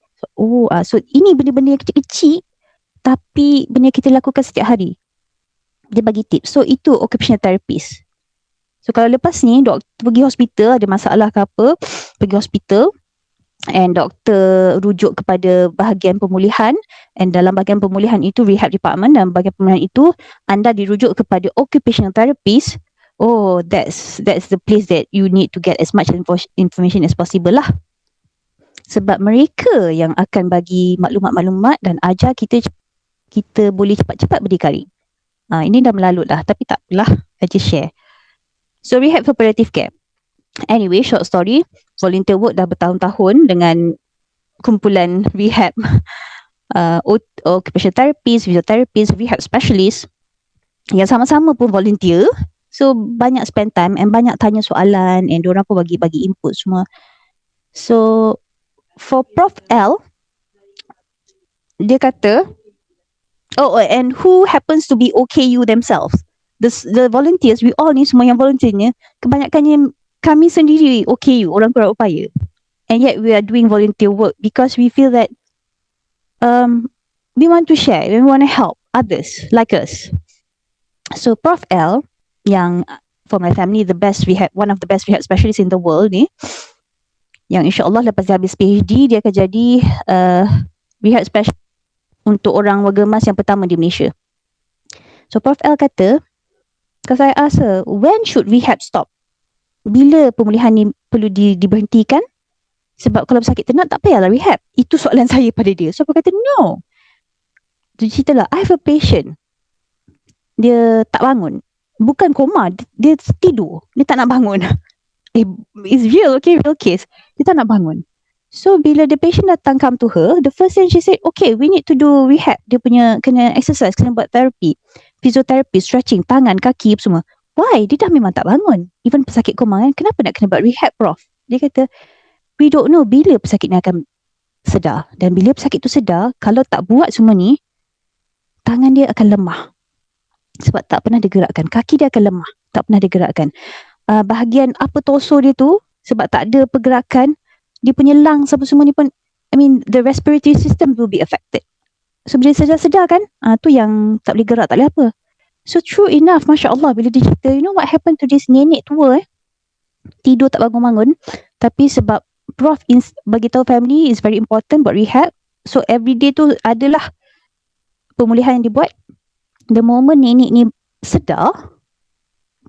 So ini benda-benda yang kecil-kecil tapi benda kita lakukan setiap hari. Dia bagi tips. So itu occupational therapist. So kalau lepas ni doktor pergi hospital, ada masalah ke apa, pergi hospital and doktor rujuk kepada bahagian pemulihan, and dalam bahagian pemulihan itu rehab department, dan bahagian pemulihan itu anda dirujuk kepada occupational therapist. That's the place that you need to get as much information as possible lah. Sebab mereka yang akan bagi maklumat-maklumat dan ajar kita boleh cepat-cepat berdikari. Ini dah melalut lah, tapi tak apalah, I just share. So rehab for palliative care. Anyway, short story, volunteer work dah bertahun-tahun dengan kumpulan rehab, occupational therapist, physiotherapist, rehab specialist yang sama-sama pun volunteer. So banyak spend time and banyak tanya soalan, and diorang pun bagi input semua. So for Prof L, dia kata, and who happens to be OKU themselves, the volunteers, we all ni semua yang volunteernya, kebanyakannya kami sendiri OKU, orang kurang upaya, and yet we are doing volunteer work because we feel that we want to share, we want to help others like us. So Prof L, yang for my family one of the best rehab specialists in the world ni, yang insyaAllah lepas dia habis PhD, dia akan jadi rehab specialist untuk orang warga emas yang pertama di Malaysia. So Prof L kata, kalau saya ask her, when should rehab stop? Bila pemulihan ni perlu diberhentikan? Sebab kalau sakit tenat tak payahlah rehab. Itu soalan saya pada dia. So aku kata no. Dia cerita lah, I have a patient, dia tak bangun. Bukan koma, dia tidur, dia tak nak bangun. It's real, okay, real case. Dia tak nak bangun. So bila the patient datang come to her, the first thing she said, okay, we need to do rehab. Dia punya kena exercise, kena buat therapy, physiotherapy, stretching, tangan, kaki semua. Why? Dia dah memang tak bangun. Even pesakit koma kan, kenapa nak kena buat rehab, Prof? Dia kata, we don't know bila pesakit ni akan sedar. Dan bila pesakit tu sedar, kalau tak buat semua ni, tangan dia akan lemah. Sebab tak pernah digerakkan. Kaki dia akan lemah, tak pernah digerakkan. Bahagian upper torso dia tu, sebab tak ada pergerakan, dia punya lungs apa semua ni pun, the respiratory system will be affected. So bila sedar-sedar kan, tu yang tak boleh gerak, tak boleh apa. So true enough, Masya Allah, bila dia cerita, you know what happened to this nenek tua, tidur tak bangun-bangun, tapi sebab Prof bagi tahu family is very important buat rehab. So every day tu adalah pemulihan yang dibuat, the moment nenek ni sedar,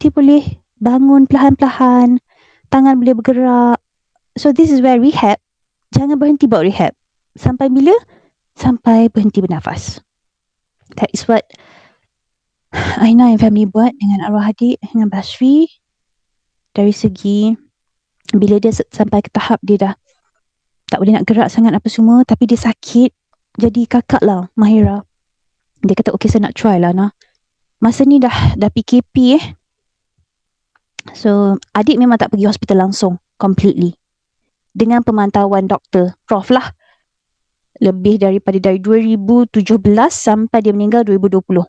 dia boleh bangun perlahan-perlahan, tangan boleh bergerak. So this is where rehab, jangan berhenti buat rehab. Sampai bila? Sampai berhenti bernafas. That is what Aina and family buat dengan arwah adik, dengan Basri. Dari segi bila dia sampai ke tahap dia dah tak boleh nak gerak sangat apa semua, tapi dia sakit. Jadi kakak lah, Mahira, dia kata okay saya nak try lah nah. Masa ni dah PKP So adik memang tak pergi hospital langsung completely, dengan pemantauan doktor, prof lah, lebih daripada dari 2017 sampai dia meninggal 2020.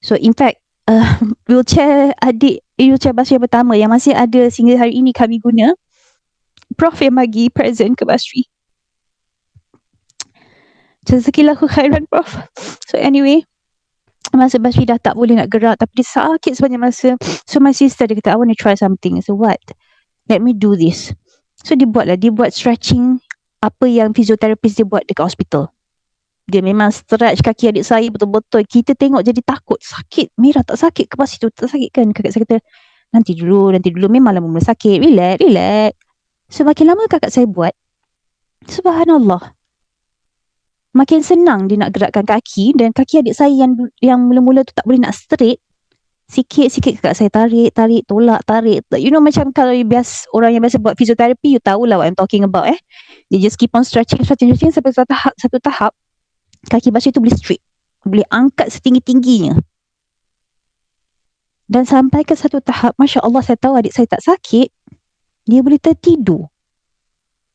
So in fact wheelchair adik, wheelchair Basri yang pertama yang masih ada sehingga hari ini kami guna, prof yang bagi present ke Basri. Jazakillahu khairan prof. So anyway, masa Basri dah tak boleh nak gerak tapi dia sakit sepanjang masa, so my sister dia kata I want to try something. So what? Let me do this. So dia buat stretching apa yang fisioterapis dia buat dekat hospital. Dia memang stretch kaki adik saya betul-betul. Kita tengok jadi takut. Sakit. Mira tak sakit ke pas itu? Tak sakit kan? Kakak saya kata, nanti dulu. Memanglah mula sakit. Relax. So makin lama kakak saya buat, subhanallah, makin senang dia nak gerakkan kaki. Dan kaki adik saya yang mula-mula tu tak boleh nak straight, sikit-sikit kakak saya tarik, tolak. You know macam kalau orang yang biasa buat fisioterapi, you tahulah what I'm talking about Dia just keep on stretching sampai satu tahap kaki Basri tu boleh straight, boleh angkat setinggi-tingginya. Dan sampai ke satu tahap, Masya Allah, saya tahu adik saya tak sakit, dia boleh tertidur.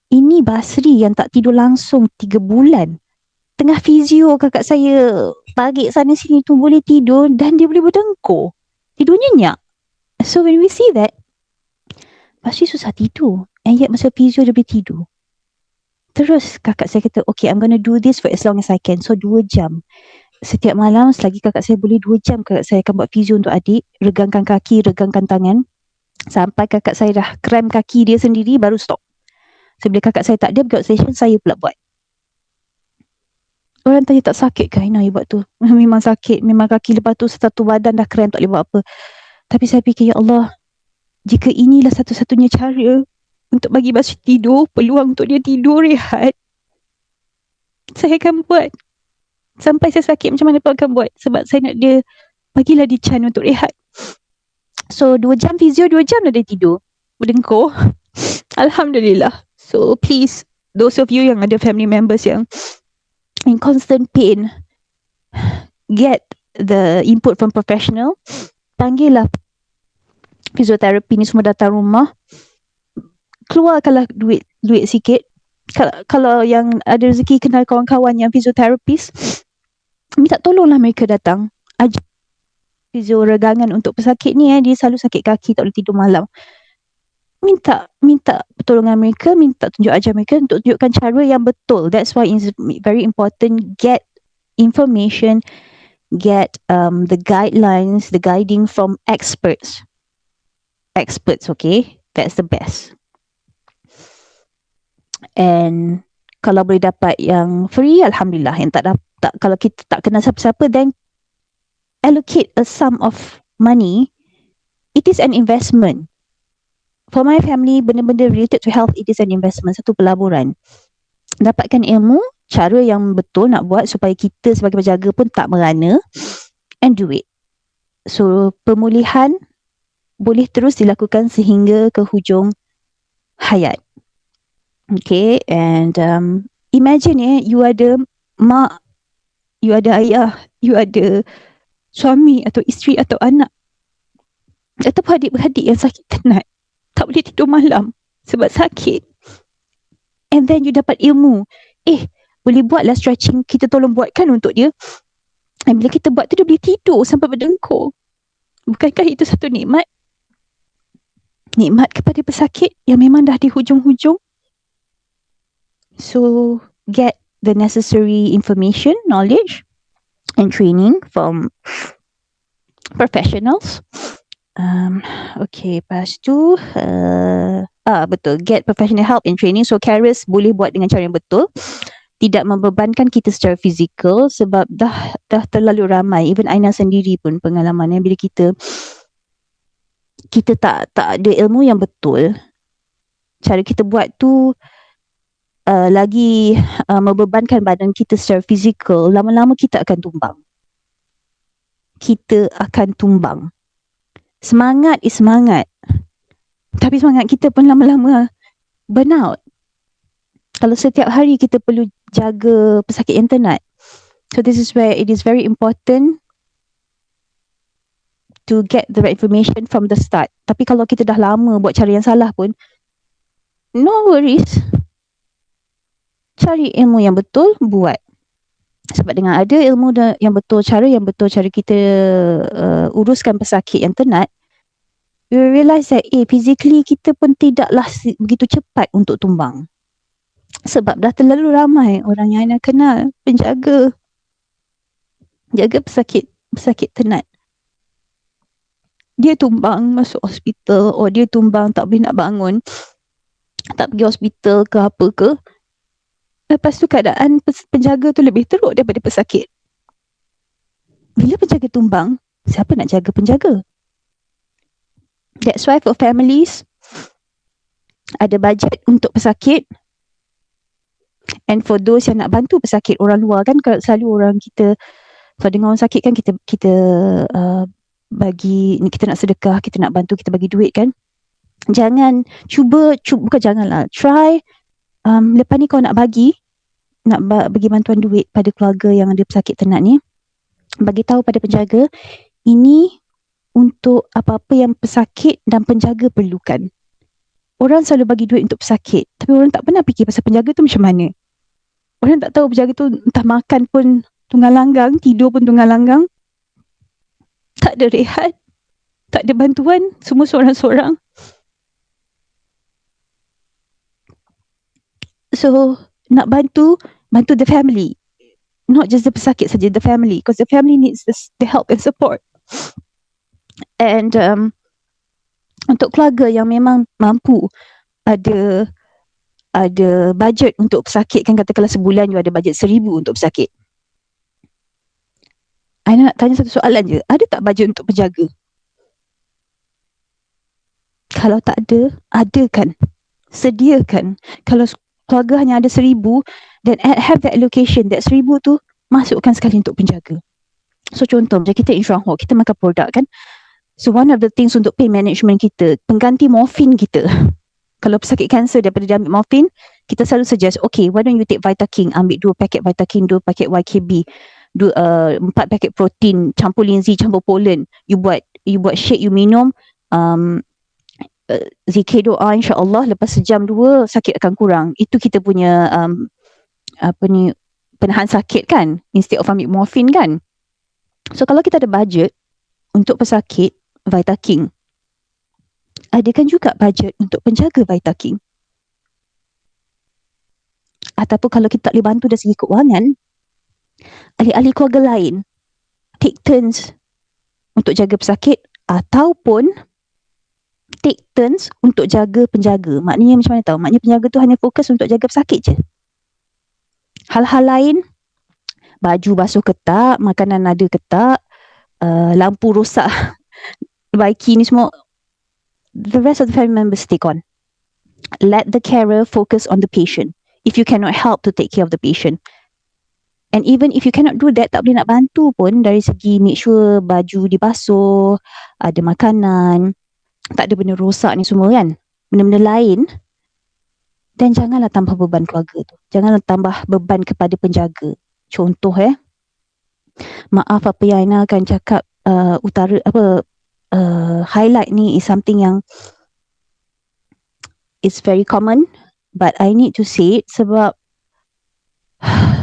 Ini Basri yang tak tidur langsung 3 bulan. Tengah fizio kakak saya tarik sana sini tu boleh tidur, dan dia boleh berdengkur. Tidur nyenyak. So when we see that, Basri susah tidur, and yet masa fizio dia boleh tidur. Terus kakak saya kata, okay, I'm gonna do this for as long as I can. So 2 jam. Setiap malam, selagi kakak saya boleh 2 jam, kakak saya akan buat fizio untuk adik. Regangkan kaki, regangkan tangan. Sampai kakak saya dah cramp kaki dia sendiri, baru stop. So bila kakak saya tak ada, pergi outstation, saya pula buat. Orang tanya tak sakit ke Aina buat tu? Memang sakit. Memang kaki lepas tu satu badan dah cramp, tak boleh buat apa. Tapi saya fikir, ya Allah, jika inilah satu-satunya cara untuk bagi Basri tidur, peluang untuk dia tidur, rehat, saya akan buat. Sampai saya sakit macam mana pun akan buat. Sebab saya nak dia, bagilah dia chance untuk rehat. So 2 jam fizio, 2 jam dah dia tidur, berdengkur. Alhamdulillah. So please, those of you yang ada family members yang in constant pain, get the input from professional. Panggillah fizioterapi ni semua datang rumah. Keluarkanlah duit sikit. Kalau yang ada rezeki kenal kawan-kawan yang fizioterapis, minta tolonglah mereka datang. Ajar fizio regangan untuk pesakit ni dia selalu sakit kaki, tak boleh tidur malam. Minta pertolongan mereka, minta tunjuk ajar mereka untuk tunjukkan cara yang betul. That's why it's very important, get information, get the guidelines, the guiding from experts, okay? That's the best. And kalau boleh dapat yang free, Alhamdulillah. Yang tak kalau kita tak kenal siapa-siapa, then allocate a sum of money. It is an investment. For my family, benda-benda related to health, it is an investment. Satu pelaburan. Dapatkan ilmu, cara yang betul nak buat supaya kita sebagai penjaga pun tak merana, and do it. So pemulihan boleh terus dilakukan sehingga ke hujung hayat. Okay, and imagine you ada mak, you ada ayah, you ada suami atau isteri atau anak atau adik-beradik yang sakit tenat, tak boleh tidur malam sebab sakit, and then you dapat ilmu, boleh buatlah stretching, kita tolong buatkan untuk dia, dan bila kita buat tu dia boleh tidur sampai berdengkur. Bukankah itu satu nikmat? Nikmat kepada pesakit yang memang dah di hujung-hujung. So get the necessary information, knowledge and training from professionals. Okay, lepas tu betul, get professional help and training. So carers boleh buat dengan cara yang betul. tidak membebankan kita secara fizikal sebab dah terlalu ramai. Even Aina sendiri pun pengalamannya bila kita tak ada ilmu yang betul, cara kita buat tu lagi membebankan badan kita secara fizikal, lama-lama kita akan tumbang. Kita akan tumbang. Semangat is semangat. Tapi semangat kita pun lama-lama burn out. Kalau setiap hari kita perlu jaga pesakit yang tenat. So this is where it is very important to get the right information from the start. Tapi kalau kita dah lama buat cara yang salah pun, no worries. Cari ilmu yang betul, buat. Sebab dengan ada ilmu yang betul, cara kita uruskan pesakit yang tenat, we realize that physically kita pun tidaklah begitu cepat untuk tumbang. Sebab dah terlalu ramai orang yang Aina kenal, penjaga, jaga pesakit tenat. Dia tumbang masuk hospital, dia tumbang tak boleh nak bangun, tak pergi hospital ke apa ke. Lepas tu keadaan penjaga tu lebih teruk daripada pesakit. Bila penjaga tumbang, siapa nak jaga penjaga? That's why for families, ada bajet untuk pesakit. And for those yang nak bantu pesakit, orang luar kan, selalu orang kita, kalau dengar orang sakit kan, kita bagi, kita nak sedekah, kita nak bantu, kita bagi duit kan. Jangan, bukan janganlah, try, lepas ni kau nak bagi bantuan duit pada keluarga yang ada pesakit tenat ni, bagi tahu pada penjaga, ini untuk apa-apa yang pesakit dan penjaga perlukan. Orang selalu bagi duit untuk pesakit, tapi orang tak pernah fikir pasal penjaga tu macam mana. Orang tak tahu penjaga tu entah makan pun tunggang langgang, tidur pun tunggang langgang, tak ada rehat, tak ada bantuan, semua seorang-seorang. So, nak bantu the family. Not just the pesakit saja, the family. Because the family needs the help and support. And untuk keluarga yang memang mampu ada bajet untuk pesakit, kan katakanlah sebulan you ada bajet 1,000 untuk pesakit. Aina nak tanya satu soalan je. Ada tak bajet untuk penjaga? Kalau tak ada kan? Sediakan. Kalau keluarga hanya ada 1,000, then have that allocation, that 1,000 tu masukkan sekali untuk penjaga. So contoh, macam kita insurans hok, kita makan produk kan. So one of the things untuk pain management kita, pengganti morfin kita. Kalau pesakit kanser daripada dia ambil morfin, kita selalu suggest, okay, why don't you take Vitaking, ambil 2 paket Vitaking, 2 paket YKB, 4 paket protein, campur linzi, campur pollen. You buat shake, you minum, zikir doa, insyaAllah lepas sejam 2 sakit akan kurang. Itu kita punya penahan sakit kan, instead of ambil morfin kan. So kalau kita ada budget untuk pesakit, Vitaking, adakan juga budget untuk penjaga Vitaking. Ataupun kalau kita tak boleh bantu dari segi keuangan, ahli-ahli keluarga lain take turns untuk jaga pesakit, ataupun take turns untuk jaga penjaga. Maknanya macam mana tahu? Maknanya penjaga tu hanya fokus untuk jaga pesakit je. Hal-hal lain, baju basuh ke tak, makanan ada ke tak, lampu rosak, baiki ni semua, the rest of the family members take on. Let the carer focus on the patient. If you cannot help to take care of the patient. And even if you cannot do that, tak boleh nak bantu pun dari segi make sure baju dibasuh, ada makanan, tak ada benda rosak ni semua kan. Benda-benda lain. Dan janganlah tambah beban keluarga tu. Janganlah tambah beban kepada penjaga. Contoh maaf apa yang Aina akan cakap, highlight ni is something yang is very common, but I need to say it sebab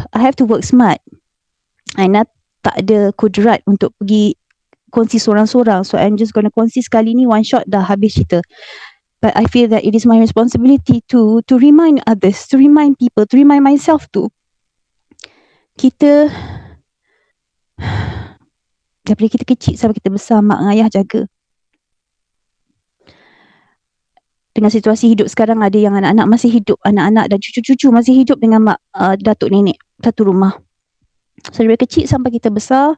I have to work smart. Aina tak ada kudrat untuk pergi kongsi seorang-seorang, so I'm just gonna kongsi sekali ni, one shot dah habis cerita. But I feel that it is my responsibility to remind others, to remind people, to remind myself too. Kita daripada kita kecil sampai kita besar, mak dan ayah jaga. Dengan situasi hidup sekarang, ada yang anak-anak masih hidup, anak-anak dan cucu-cucu masih hidup dengan mak datuk nenek satu rumah. So dari kecil sampai kita besar,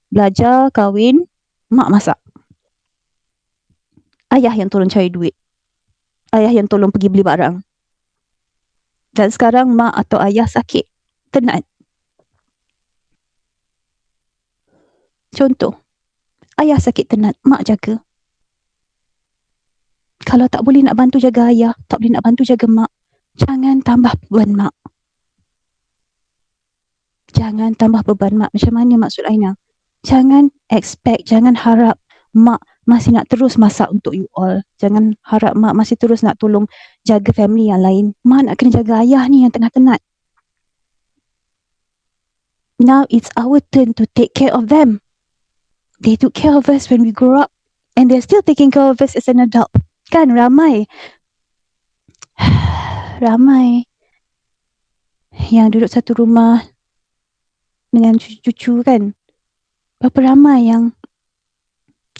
belajar, kahwin, mak masak. Ayah yang tolong cari duit. Ayah yang tolong pergi beli barang. Dan sekarang mak atau ayah sakit, tenat. Contoh, ayah sakit tenat, mak jaga. Kalau tak boleh nak bantu jaga ayah, tak boleh nak bantu jaga mak, jangan tambah beban mak. Jangan tambah beban mak. Macam mana maksud Aina? Jangan expect, jangan harap mak masih nak terus masak untuk you all. Jangan harap mak masih terus nak tolong jaga family yang lain. Mak nak kena jaga ayah ni yang tengah tenat. Now it's our turn to take care of them. They took care of us when we grew up, and they're still taking care of us as an adult. Kan ramai yang duduk satu rumah dengan cucu-cucu kan. Berapa ramai yang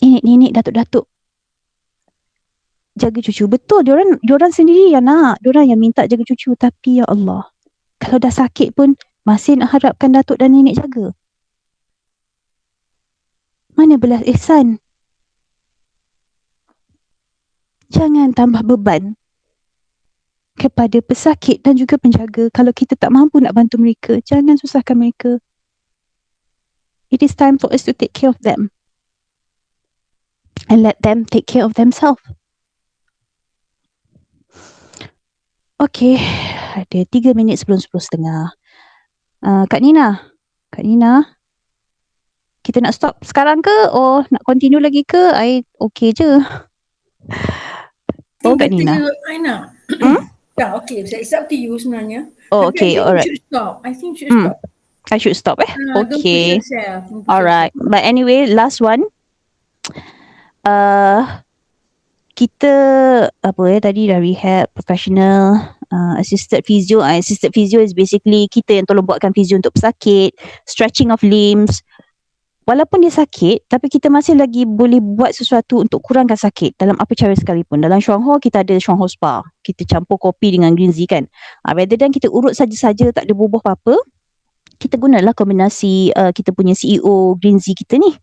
nenek-nenek, datuk-datuk jaga cucu. Betul, diorang sendiri yang nak, diorang yang minta jaga cucu. Tapi ya Allah, kalau dah sakit pun masih nak harapkan datuk dan nenek jaga. Mana belas ihsan? Jangan tambah beban kepada pesakit dan juga penjaga. Kalau kita tak mampu nak bantu mereka, jangan susahkan mereka. It is time for us to take care of them and let them take care of themselves. Okay, ada 3 minit sebelum 10.30. Kak Nina, kita nak stop sekarang ke? Or nak continue lagi ke? I okay je. Oh, Kak Nina. Aina. Yeah, okay. So it's up to you sebenarnya. Oh, okay, alright. I think you should stop. I should stop okay. Don't push yourself. Alright. But anyway, last one. Kita tadi dah rehab, professional, assisted physio. Assisted physio is basically kita yang tolong buatkan physio untuk pesakit, stretching of limbs. Walaupun dia sakit, tapi kita masih lagi boleh buat sesuatu untuk kurangkan sakit dalam apa cara sekalipun. Dalam Chuang Ho, kita ada Chuang Ho Spa. Kita campur kopi dengan green tea kan. Rather than kita urut saja-saja, tak ada bubuh apa-apa, kita gunalah kombinasi kita punya CEO green tea kita ni.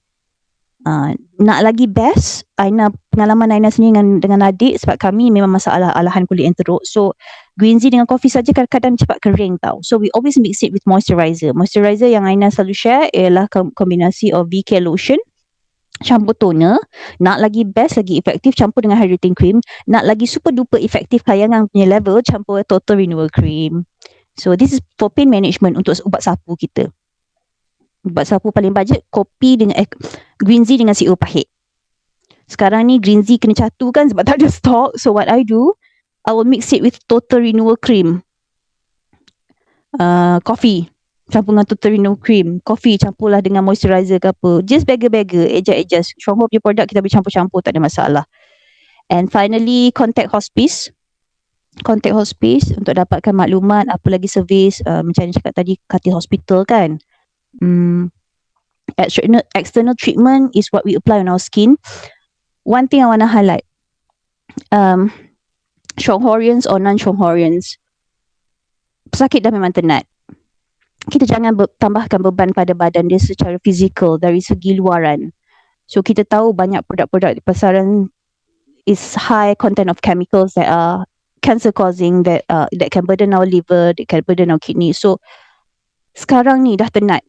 Nak lagi best, pengalaman Aina sendiri dengan adik, sebab kami memang masalah alahan kulit yang teruk. So green tea dengan kopi saja kadang-kadang cepat kering tau. So we always mix it with moisturizer. Moisturizer yang Aina selalu share ialah kombinasi of VK lotion, campur toner. Nak lagi best, lagi efektif, campur dengan hydrating cream. Nak lagi super duper efektif kayangan punya level, campur total renewal cream. So this is for pain management untuk ubat sapu kita. Ubat sapu paling budget, kopi dengan green tea dengan CEO pahit. Sekarang ni green tea kena catu kan sebab tak ada stok. So what I do, I will mix it with total renewal cream. Coffee campur dengan total renewal cream. Coffee campurlah dengan moisturizer ke apa. Just beggar-beggar, adjust. Chuang Ho punya produk kita boleh campur-campur, tak ada masalah. And finally, contact hospice. Contact hospice untuk dapatkan maklumat, apa lagi servis, macam yang cakap tadi, Katil Hospital kan. External treatment is what we apply on our skin. One thing I want to highlight, Chonghorians or non-Chonghorians, pesakit dah memang tenat. Kita jangan tambahkan beban pada badan dia secara fizikal dari segi luaran. So kita tahu banyak produk-produk di pasaran is high content of chemicals that are cancer causing, that can burden our liver, that can burden our kidney. So sekarang ni dah tenat.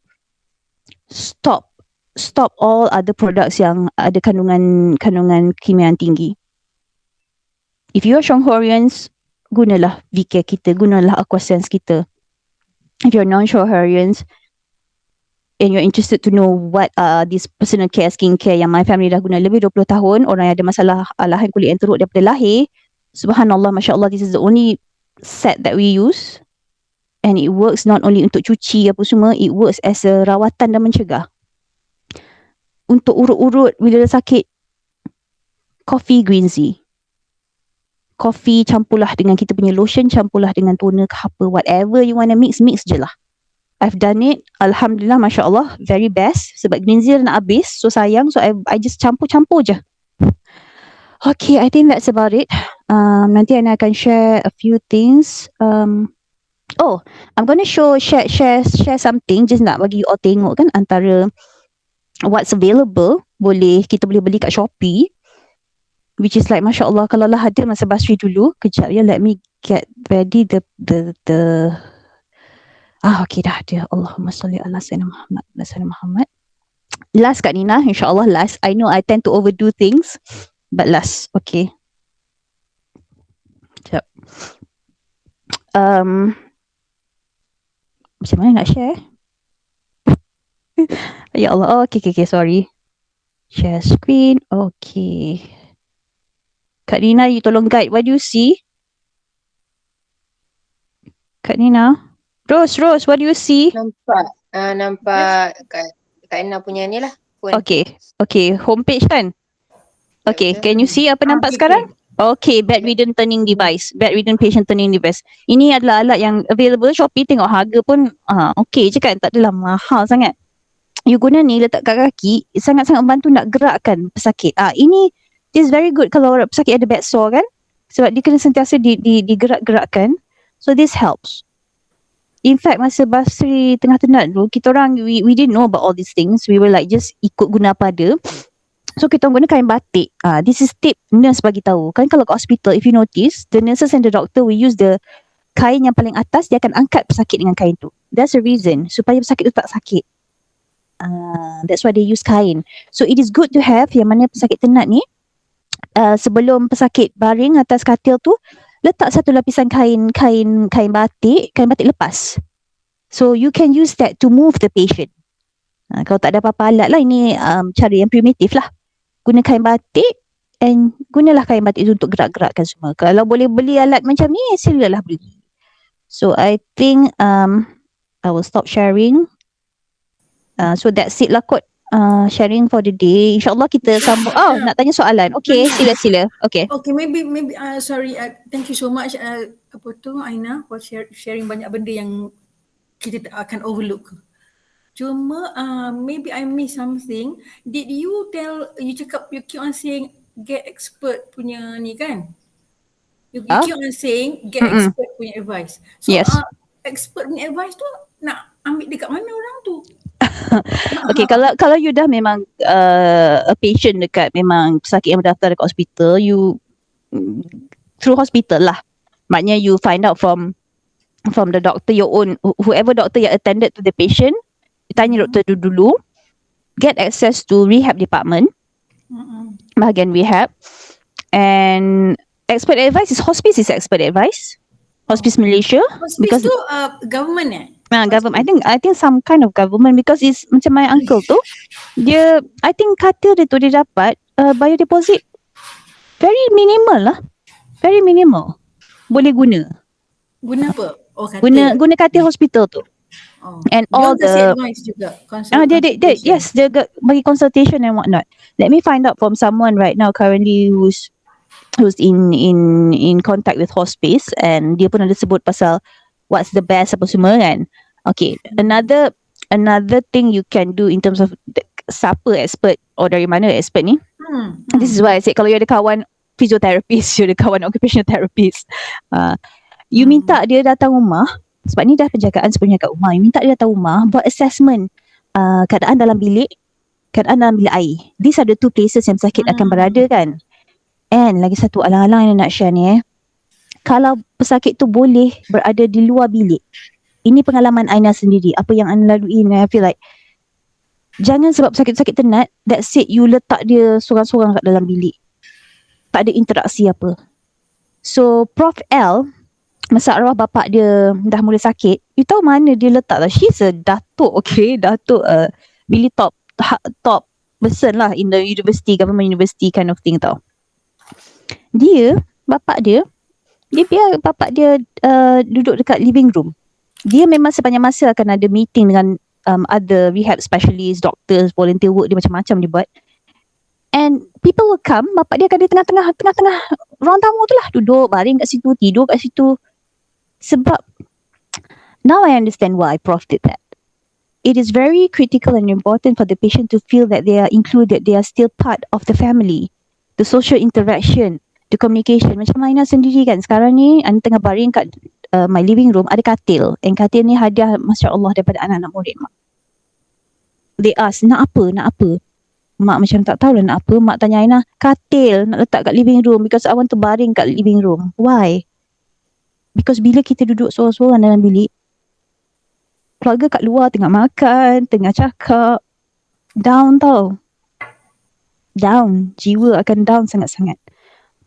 Stop all other products yang ada kandungan kimia yang tinggi. If you are Chonghorians, gunalah VK kita, gunalah Aquasense kita. If you're non-Chonghorians and you're interested to know what this personal care, skincare yang my family dah guna lebih 20 tahun, orang yang ada masalah alahan kulit yang teruk daripada lahir, subhanallah, masya-Allah, this is the only set that we use. And it works not only untuk cuci apa semua, it works as a rawatan dan mencegah. Untuk urut-urut bila dah sakit, coffee green tea. Coffee campurlah dengan kita punya lotion, campurlah dengan toner ke apa, whatever you want to mix je lah. I've done it, alhamdulillah, masya-Allah, very best. Sebab green tea dah nak habis, so sayang, so I just campur je. Okay, I think that's about it. Nanti Aina akan share a few things. Oh, I'm going to share something. Just nak bagi you all tengok kan antara what's available. Kita boleh beli kat Shopee. Which is like Masya Allah, kalau lah ada masa Basri dulu. Kejap ya, let me get ready the okay dah ada. Allahumma salli ala sayyidina Muhammad. Sayyidina Muhammad. Last Kak Nina, insyaAllah last. I know I tend to overdo things, but last. Okay. Sekejap. Macam mana nak share? Ya Allah. Oh, okay, sorry. Share screen. Okay. Kak Nina, you tolong guide. What do you see? Kak Nina? Rose, what do you see? Nampak Kak Ina punya ni lah. Okay, homepage kan? Okay, can you see apa nampak sekarang? Okay, bedridden turning device. Bedridden patient turning device. Ini adalah alat yang available Shopee. Tengok harga pun okay je kan? Tak adalah mahal sangat. You guna ni letak kat kaki, sangat-sangat membantu nak gerakkan pesakit. Ini is very good kalau orang pesakit ada back sore kan? Sebab dia kena sentiasa digerak-gerakkan. So this helps. In fact, masa Basri tengah tenat dulu, kita orang, we didn't know about all these things. We were like just ikut guna apa ada. So kita orang guna kain batik. This is tip nurse bagi tahu. Kan kalau kat hospital, if you notice, the nurses and the doctor will use the kain yang paling atas, dia akan angkat pesakit dengan kain tu. That's the reason, supaya pesakit tu tak sakit. That's why they use kain. So it is good to have yang mana pesakit tenat ni, sebelum pesakit baring atas katil tu, letak satu lapisan kain batik lepas. So you can use that to move the patient. Kalau tak ada apa-apa alat lah, ini cara yang primitif lah. Guna kain batik and gunalah kain batik itu untuk gerak-gerakkan semua. Kalau boleh beli alat macam ni, silalah beli. So I think I will stop sharing. So that's it lah kot. Sharing for the day. InsyaAllah kita sambung. Nak tanya soalan. Okay, sila. Okay. Okay, maybe sorry. Thank you so much Aina for sharing banyak benda yang kita akan overlook. Cuma maybe I miss something. Did you cakap, you keep on saying get expert punya ni kan? You keep on saying get expert punya advice. So yes. Expert punya advice tu nak ambil dekat mana orang tu? Okay, kalau you dah memang a patient dekat memang pesakit yang berdaftar dekat hospital, you through hospital lah. Maknanya you find out from the doctor, your own, whoever doctor yang attended to the patient, you tanya doktor dulu, get access to rehab department, bahagian rehab, and expert advice is hospice is expert advice. Hospice Malaysia. Hospice because tu government government. I think some kind of government, because it's macam my uncle tu, dia, I think katil dia tu dia dapat bayar deposit very minimal lah. Very minimal. Boleh guna. Guna apa? Katil. Guna katil hospital tu. And all the advice juga. Yes, dia bagi consultation and whatnot. Let me find out from someone right now currently who's in contact with hospice, and dia pun ada sebut pasal what's the best apa semua kan. Okay, another thing you can do in terms of siapa expert or dari mana expert ni. This is why I said kalau you ada kawan physiotherapist, you ada kawan occupational therapist, you minta dia datang rumah, sebab ni dah penjagaan sepenuhnya kat rumah. You minta dia datang rumah buat assessment keadaan dalam bilik, keadaan dalam bilik air. These are the two places yang pesakit akan berada kan. And lagi satu alang-alang yang nak share ni, kalau pesakit tu boleh berada di luar bilik. Ini pengalaman Aina sendiri, apa yang Aina lalui ni, I feel like jangan sebab sakit-sakit tenat, that's it, you letak dia sorang-sorang kat dalam bilik. Tak ada interaksi apa. So Prof L, masa arwah bapak dia dah mula sakit, you tahu mana dia letak lah. She's a datuk, okay, datuk bilik top person lah in the university, government university kind of thing tau. Bapak dia biar bapak dia duduk dekat living room. Dia memang sepanjang masa akan ada meeting dengan other rehab specialist, doctors, volunteer work, dia macam-macam dia buat. And people will come, bapak dia akan di tengah-tengah ruang tamu tu lah, duduk, baring kat situ, tidur kat situ. Sebab, now I understand why Prof did that. It is very critical and important for the patient to feel that they are included, they are still part of the family. The social interaction, The communication. Macam Aina sendiri kan, sekarang ni Aina tengah baring kat my living room, ada katil. And katil ni hadiah Masya Allah daripada anak-anak murid mak. They ask, nak apa? Nak apa? Mak macam tak tahulah nak apa. Mak tanya Aina, katil nak letak kat living room because I want to baring kat living room. Why? Because bila kita duduk seorang-seorang dalam bilik, keluarga kat luar tengah makan, tengah cakap, down tau. Down. Jiwa akan down sangat-sangat.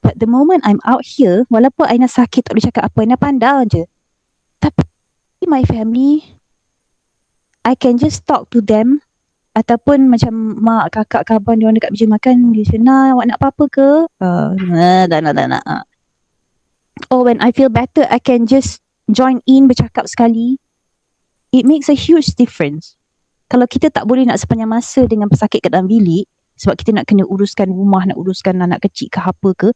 But the moment I'm out here, walaupun Aina sakit tak boleh cakap apa, Aina pandang je. Tapi my family, I can just talk to them. Ataupun macam mak, kakak, kawan dia orang dekat meja makan, dia cakap, awak nak apa-apa ke? Tak nak. Or when I feel better, I can just join in bercakap sekali. It makes a huge difference. Kalau kita tak boleh nak sepanjang masa dengan pesakit kat dalam bilik, sebab kita nak kena uruskan rumah, nak uruskan anak kecil ke apa ke,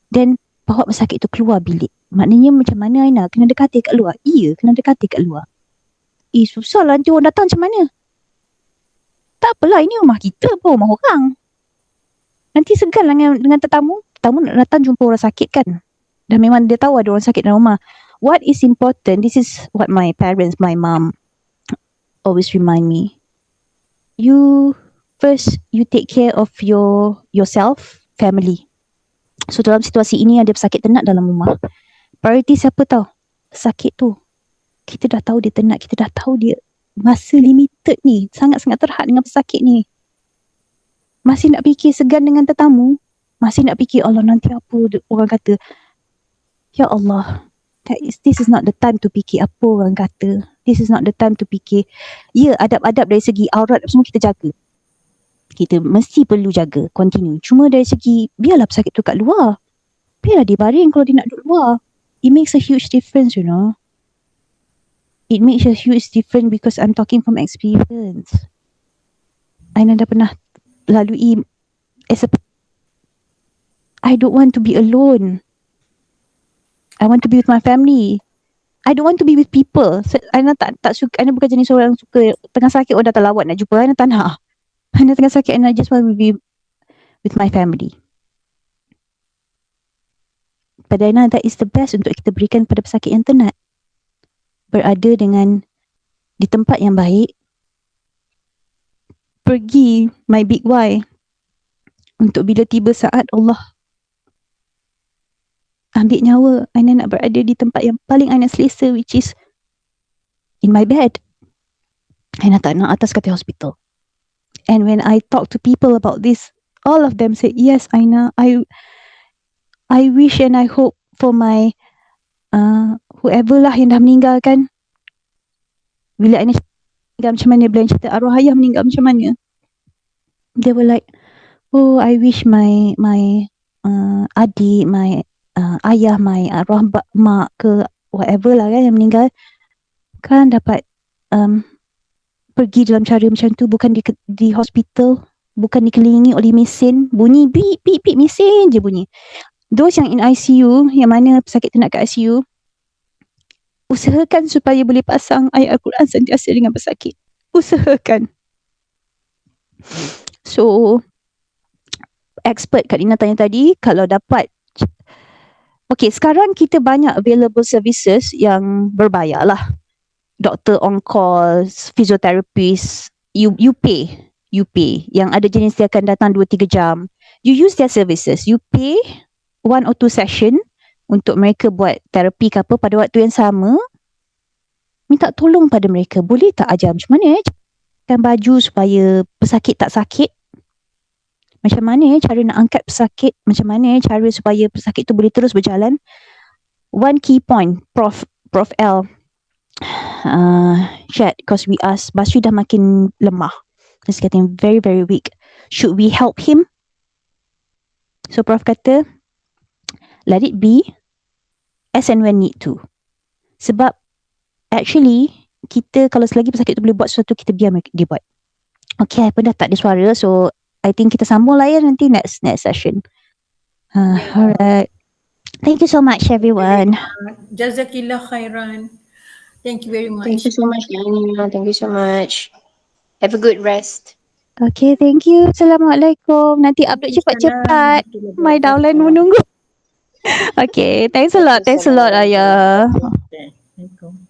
then bawa pesakit tu keluar bilik. Maknanya macam mana Aina? Kena dekati kat luar? Iya, kena dekati kat luar. Susah lah nanti orang datang macam mana? Tak apalah, ini rumah kita pun, rumah orang. Nanti segan lah dengan tetamu. Tetamu nak datang jumpa orang sakit kan. Dan memang dia tahu ada orang sakit dalam rumah. What is important, this is what my parents, my mom always remind me. You take care of yourself, family. So dalam situasi ini ada pesakit ternak dalam rumah. Priority siapa tahu? Pesakit tu. Kita dah tahu dia ternak, kita dah tahu dia masa limited ni, sangat-sangat terhad dengan pesakit ni. Masih nak fikir segan dengan tetamu, masih nak fikir Allah nanti apa orang kata. Ya Allah, this is not the time to fikir apa orang kata. This is not the time to fikir. Ya, adab-adab dari segi aurat semua kita jaga. Kita mesti perlu jaga, continue. Cuma dari segi, biarlah pesakit tu kat luar. Biarlah dia baring kalau dia nak duduk luar. It makes a huge difference, you know. It makes a huge difference because I'm talking from experience. Aina dah pernah lalui I don't want to be alone. I want to be with my family. I don't want to be with people. Aina tak suka. Aina bukan jenis orang yang suka tengah sakit orang datang lawat nak jumpa. Aina tak nak. Aina tengah sakit and I just want to be with my family. Pada Aina, that is the best untuk kita berikan pada pesakit yang tenat. Berada di tempat yang baik. Pergi my big why. Untuk bila tiba saat Allah ambil nyawa, Aina nak berada di tempat yang paling Aina selesa, which is in my bed. Aina tak nak atas katil hospital. And when I talk to people about this, all of them say, yes Aina, I wish and I hope for my whoever lah yang dah meninggal kan. Bila Aina meninggal macam mana, bila cerita arwah ayah meninggal macam mana, they were like, oh I wish my adik, my ayah, my arwah mak ke whatever lah kan yang meninggal kan dapat pergi dalam cara macam tu, bukan di hospital, bukan dikelilingi oleh mesin, bunyi beep beep beep, mesin je bunyi. Those yang in ICU, yang mana pesakit ternak kat ICU, usahakan supaya boleh pasang ayat Al-Quran sentiasa dengan pesakit. Usahakan. So, expert Kak Lina tanya tadi, kalau dapat. Okay, sekarang kita banyak available services yang berbayar lah. Doktor on call, physiotherapist, you pay. Yang ada jenis dia akan datang 2-3 jam. You use their services. You pay 1 or 2 session untuk mereka buat terapi ke apa. Pada waktu yang sama, minta tolong pada mereka. Boleh tak ajar macam mana kan baju supaya pesakit tak sakit? Macam mana cara nak angkat pesakit? Macam mana cara supaya pesakit tu boleh terus berjalan? One key point, Prof L chat, because we asked, Basri dah makin lemah. He's getting very, very weak. Should we help him? So Prof kata, let it be as and when need to. Sebab actually, kita kalau selagi pesakit tu boleh buat sesuatu, kita biar dia buat. Okay, I pun dah tak ada suara. So, I think kita sambung lah ya nanti next session. Alright. Thank you so much everyone. Jazakillah khairan. Thank you very much. Thank you so much, Lina. Thank you so much. Have a good rest. Okay, thank you. Assalamualaikum. Nanti upload cepat-cepat. My downline menunggu. Okay, thanks a lot, ayah. Okay. Assalamualaikum.